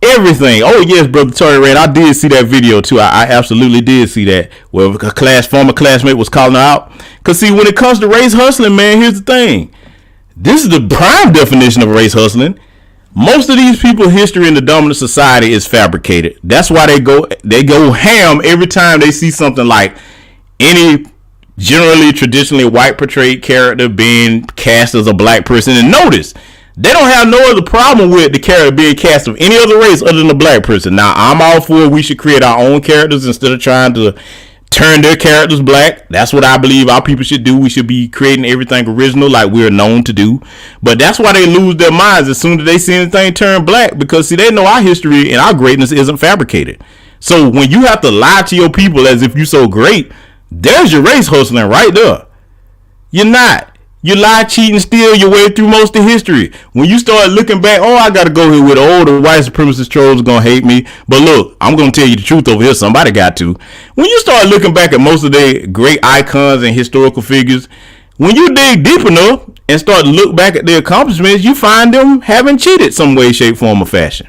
everything. Oh yes, brother Tory Red, I did see that video too. I absolutely did see that where a former classmate was calling her out. Cause see, when it comes to race hustling, man, here's the thing. This is the prime definition of race hustling. Most of these people's history in the dominant society is fabricated. That's why they go ham every time they see something like any generally traditionally white portrayed character being cast as a black person. And notice, they don't have no other problem with the character being cast of any other race other than a black person. Now, I'm all for we should create our own characters instead of trying to turn their characters black. That's what I believe our people should do. We should be creating everything original like we're known to do. But that's why they lose their minds as soon as they see anything turn black. Because, see, they know our history and our greatness isn't fabricated. So when you have to lie to your people as if you're so great, there's your race hustling right there. You're not. You lie, cheat, and steal your way through most of history. When you start looking back, oh, I got to go here with the white supremacist trolls are going to hate me. But look, I'm going to tell you the truth over here. Somebody got to. When you start looking back at most of their great icons and historical figures, when you dig deep enough and start to look back at their accomplishments, you find them having cheated some way, shape, form, or fashion.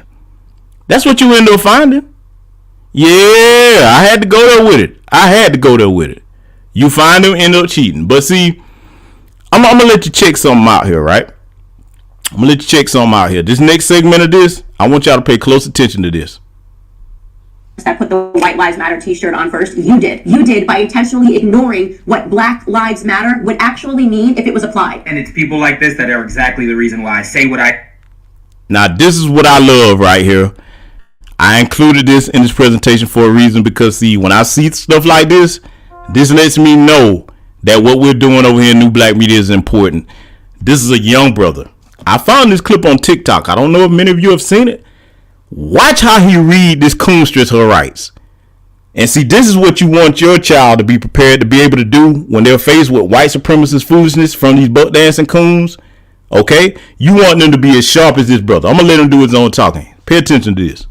That's what you end up finding. Yeah, I had to go there with it. You find them end up cheating. But see, I'm going to let you check something out here, right? This next segment of this, I want y'all to pay close attention to this. I put the White Lives Matter t-shirt on first. You did by intentionally ignoring what Black Lives Matter would actually mean if it was applied. And it's people like this that are exactly the reason why I say what I... Now, this is what I love right here. I included this in this presentation for a reason because, see, when I see stuff like this lets me know that what we're doing over here in New Black Media is important. This is a young brother. I found this clip on TikTok. I don't know if many of you have seen it. Watch how he read this coonstress her rights. And see, this is what you want your child to be prepared to be able to do when they're faced with white supremacist foolishness from these buck dancing coons. Okay? You want them to be as sharp as this brother. I'm going to let him do his own talking. Pay attention to this.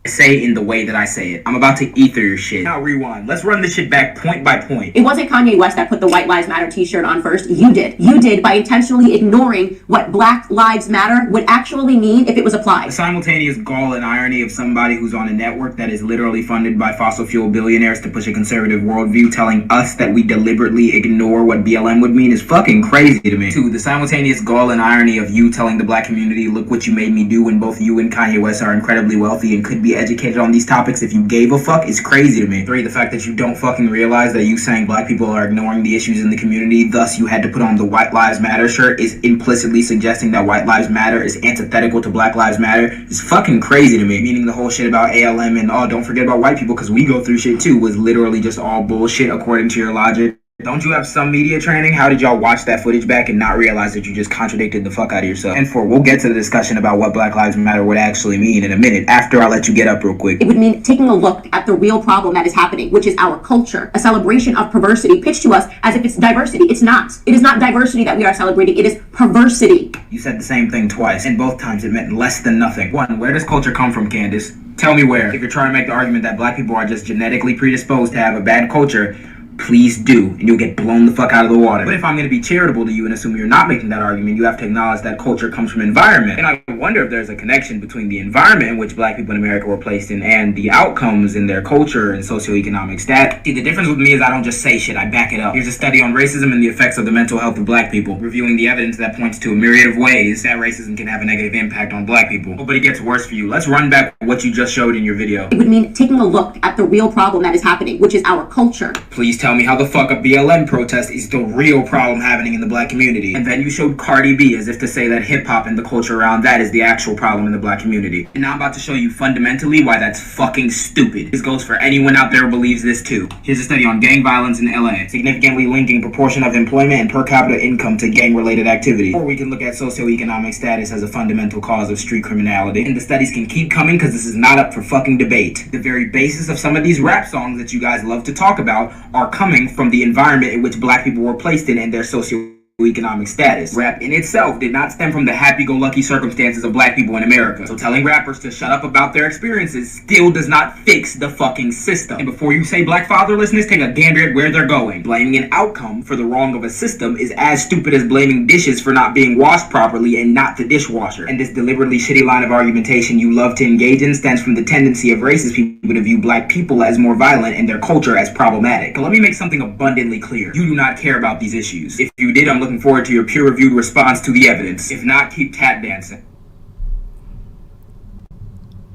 say in the way that I say it. I'm about to ether your shit. Now rewind. Let's run this shit back point by point. It wasn't Kanye West that put the White Lives Matter t-shirt on first. You did. You did by intentionally ignoring what Black Lives Matter would actually mean if it was applied. The simultaneous gall and irony of somebody who's on a network that is literally funded by fossil fuel billionaires to push a conservative worldview telling us that we deliberately ignore what BLM would mean is fucking crazy to me. 2. The simultaneous gall and irony of you telling the black community, look what you made me do, when both you and Kanye West are incredibly wealthy and could be educated on these topics if you gave a fuck, is crazy to me. 3. The fact that you don't fucking realize that you saying black people are ignoring the issues in the community, thus you had to put on the White Lives Matter shirt, is implicitly suggesting that White Lives Matter is antithetical to Black Lives Matter, is fucking crazy to me. Meaning the whole shit about ALM and, oh, don't forget about white people because we go through shit too, was literally just all bullshit according to your logic. Don't you have some media training? How did y'all watch that footage back and not realize that you just contradicted the fuck out of yourself? And 4, we'll get to the discussion about what Black Lives Matter would actually mean in a minute, after I let you get up real quick. It would mean taking a look at the real problem that is happening, which is our culture, a celebration of perversity pitched to us as if it's diversity. It's not. It is not diversity that we are celebrating. It is perversity. You said the same thing twice, and both times it meant less than nothing. 1, where does culture come from, Candace? Tell me where. If you're trying to make the argument that black people are just genetically predisposed to have a bad culture, please do, and you'll get blown the fuck out of the water. But if I'm going to be charitable to you and assume you're not making that argument, you have to acknowledge that culture comes from environment. And I wonder if there's a connection between the environment in which black people in America were placed in and the outcomes in their culture and socioeconomic status. See, the difference with me is I don't just say shit, I back it up. Here's a study on racism and the effects of the mental health of black people, reviewing the evidence that points to a myriad of ways that racism can have a negative impact on black people. Oh, but it gets worse for you. Let's run back what you just showed in your video. It would mean taking a look at the real problem that is happening, which is our culture. Please tell me how the fuck a BLM protest is the real problem happening in the black community. And then you showed Cardi B as if to say that hip-hop and the culture around that is the actual problem in the black community. And now I'm about to show you fundamentally why that's fucking stupid. This goes for anyone out there who believes this too. Here's a study on gang violence in LA, significantly linking proportion of employment and per capita income to gang-related activity. Or we can look at socioeconomic status as a fundamental cause of street criminality. And the studies can keep coming because this is not up for fucking debate. The very basis of some of these rap songs that you guys love to talk about are coming from the environment in which black people were placed in and their socioeconomic status. Rap in itself did not stem from the happy-go-lucky circumstances of black people in America. So telling rappers to shut up about their experiences still does not fix the fucking system. And before you say black fatherlessness, take a gander at where they're going. Blaming an outcome for the wrong of a system is as stupid as blaming dishes for not being washed properly and not the dishwasher. And this deliberately shitty line of argumentation you love to engage in stems from the tendency of racist people to view black people as more violent and their culture as problematic. But let me make something abundantly clear. You do not care about these issues. If you did, I'm looking forward to your peer-reviewed response to the evidence. If not, keep tap dancing.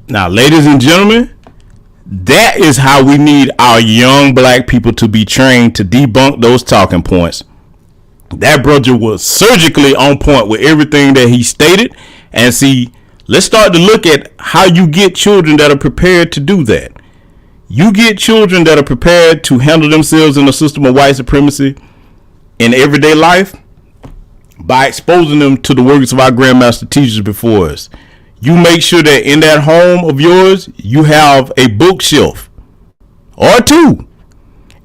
Now, ladies and gentlemen, that is how we need our young black people to be trained to debunk those talking points. That brother was surgically on point with everything that he stated. And see, let's start to look at how you get children that are prepared to do that. You get children that are prepared to handle themselves in a system of white supremacy in everyday life by exposing them to the works of our grandmaster teachers before us. You make sure that in that home of yours, you have a bookshelf or two,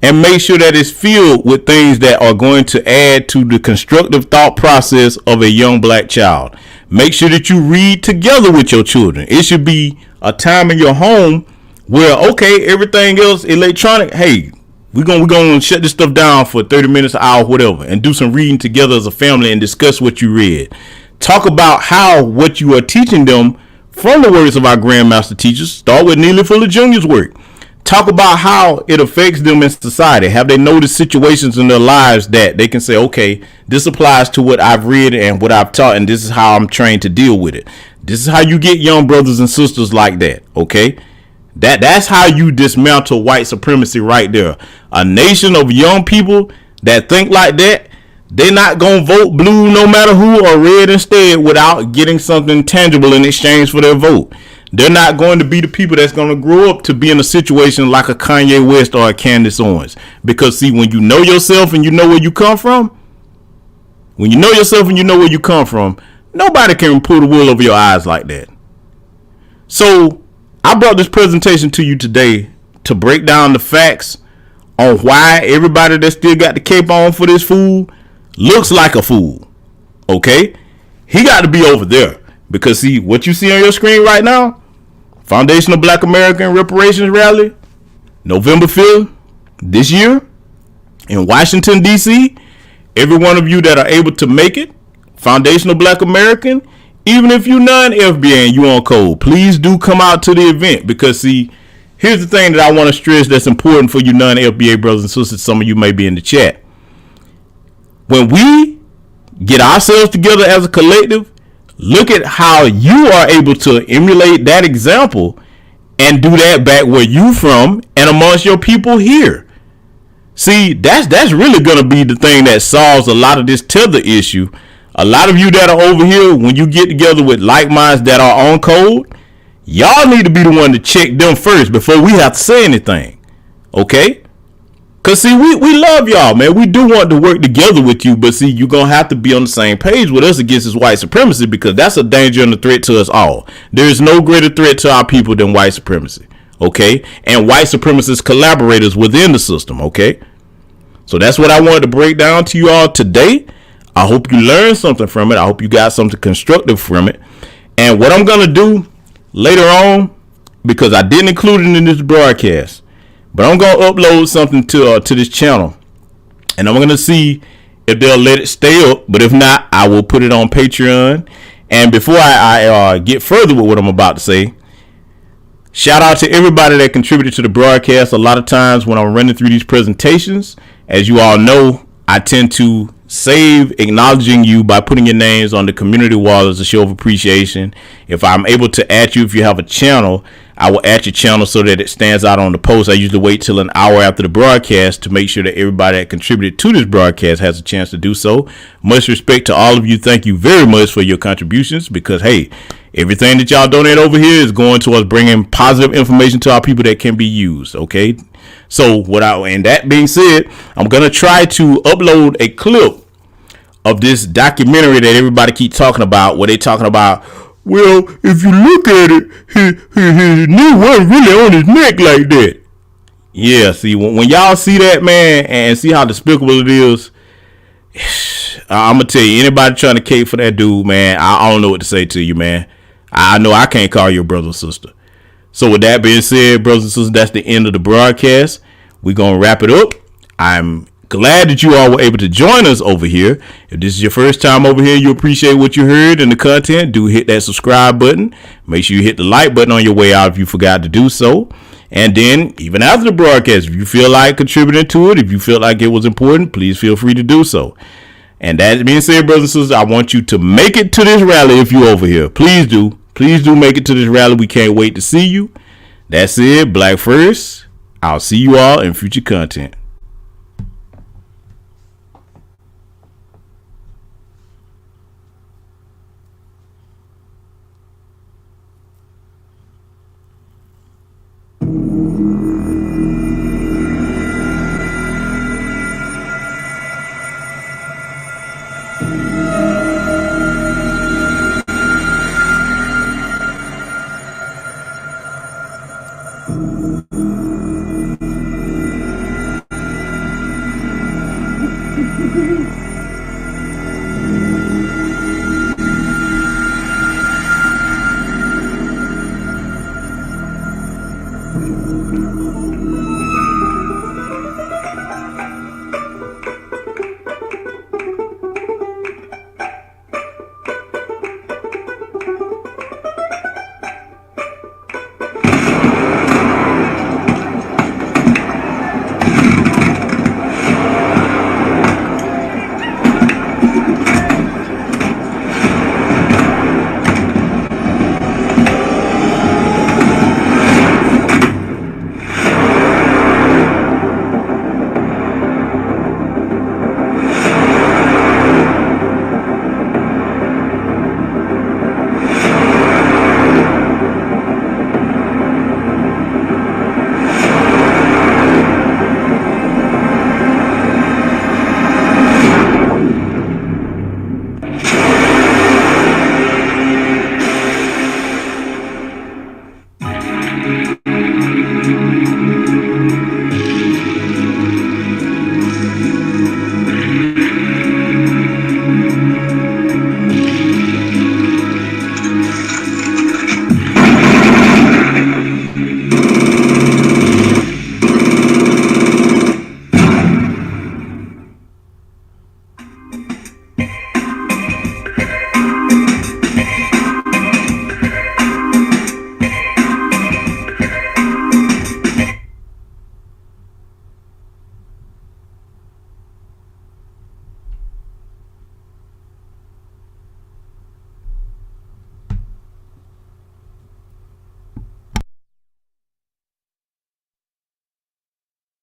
and make sure that it's filled with things that are going to add to the constructive thought process of a young black child. Make sure that you read together with your children. It should be a time in your home where, okay, everything else electronic, hey, we're gonna shut this stuff down for 30 minutes, an hour, whatever, and do some reading together as a family and discuss what you read. Talk about how what you are teaching them from the words of our grandmaster teachers. Start with Neely Fuller Jr.'s work. Talk about how it affects them in society. Have they noticed situations in their lives that they can say, okay, this applies to what I've read and what I've taught, and this is how I'm trained to deal with it. This is how you get young brothers and sisters like that, okay? That's how you dismantle white supremacy right there. A nation of young people that think like that, they're not going to vote blue no matter who, or red instead, without getting something tangible in exchange for their vote. They're not going to be the people that's going to grow up to be in a situation like a Kanye West or a Candace Owens. Because see, when you know yourself and you know where you come from, nobody can pull the wool over your eyes like that. So I brought this presentation to you today to break down the facts on why everybody that still got the cape on for this fool looks like a fool. Okay? He got to be over there. Because see, what you see on your screen right now, Foundation of Black American Reparations Rally, November 5th this year in Washington, D.C. Every one of you that are able to make it, Foundation of Black American, even if you're non-FBA and you on code, please do come out to the event, because see, here's the thing that I want to stress that's important for you non-FBA brothers and sisters. Some of you may be in the chat. When we get ourselves together as a collective, look at how you are able to emulate that example and do that back where you from and amongst your people here. See, that's really going to be the thing that solves a lot of this tether issue. A lot of you that are over here, when you get together with like minds that are on code, y'all need to be the one to check them first before we have to say anything. Okay? Because, see, we love y'all, man. We do want to work together with you. But, see, you're going to have to be on the same page with us against this white supremacy, because that's a danger and a threat to us all. There is no greater threat to our people than white supremacy. Okay? And white supremacist collaborators within the system. Okay? So that's what I wanted to break down to you all today. I hope you learned something from it. I hope you got something constructive from it. And what I'm going to do later on, because I didn't include it in this broadcast, but I'm going to upload something to this channel, and I'm going to see if they'll let it stay up. But if not, I will put it on Patreon. And before I get further with what I'm about to say, shout out to everybody that contributed to the broadcast. A lot of times when I'm running through these presentations, as you all know, I tend to save acknowledging you by putting your names on the community wall as a show of appreciation. If I'm able to add you, if you have a channel, I will add your channel so that it stands out on the post. I usually wait till an hour after the broadcast to make sure that everybody that contributed to this broadcast has a chance to do so. Much respect to all of you. Thank you very much for your contributions, because, hey, everything that y'all donate over here is going towards bringing positive information to our people that can be used. Okay. So and that being said, I'm going to try to upload a clip of this documentary that everybody keep talking about, where they talking about, well, if you look at it, his knee wasn't really on his neck like that. Yeah, see, when y'all see that, man, and see how despicable it is, I'm going to tell you, anybody trying to cape for that dude, man, I don't know what to say to you, man. I know I can't call you a brother or sister. So with that being said, brothers and sisters, that's the end of the broadcast. We're going to wrap it up. I'm glad that you all were able to join us over here. If this is your first time over here, you appreciate what you heard and the content, do hit that subscribe button. Make sure you hit the like button on your way out if you forgot to do so. And then even after the broadcast, if you feel like contributing to it, if you feel like it was important, please feel free to do so. And that being said, brothers and sisters, I want you to make it to this rally if you're over here. Please do. Please do make it to this rally. We can't wait to see you. That's it. Black first. I'll see you all in future content.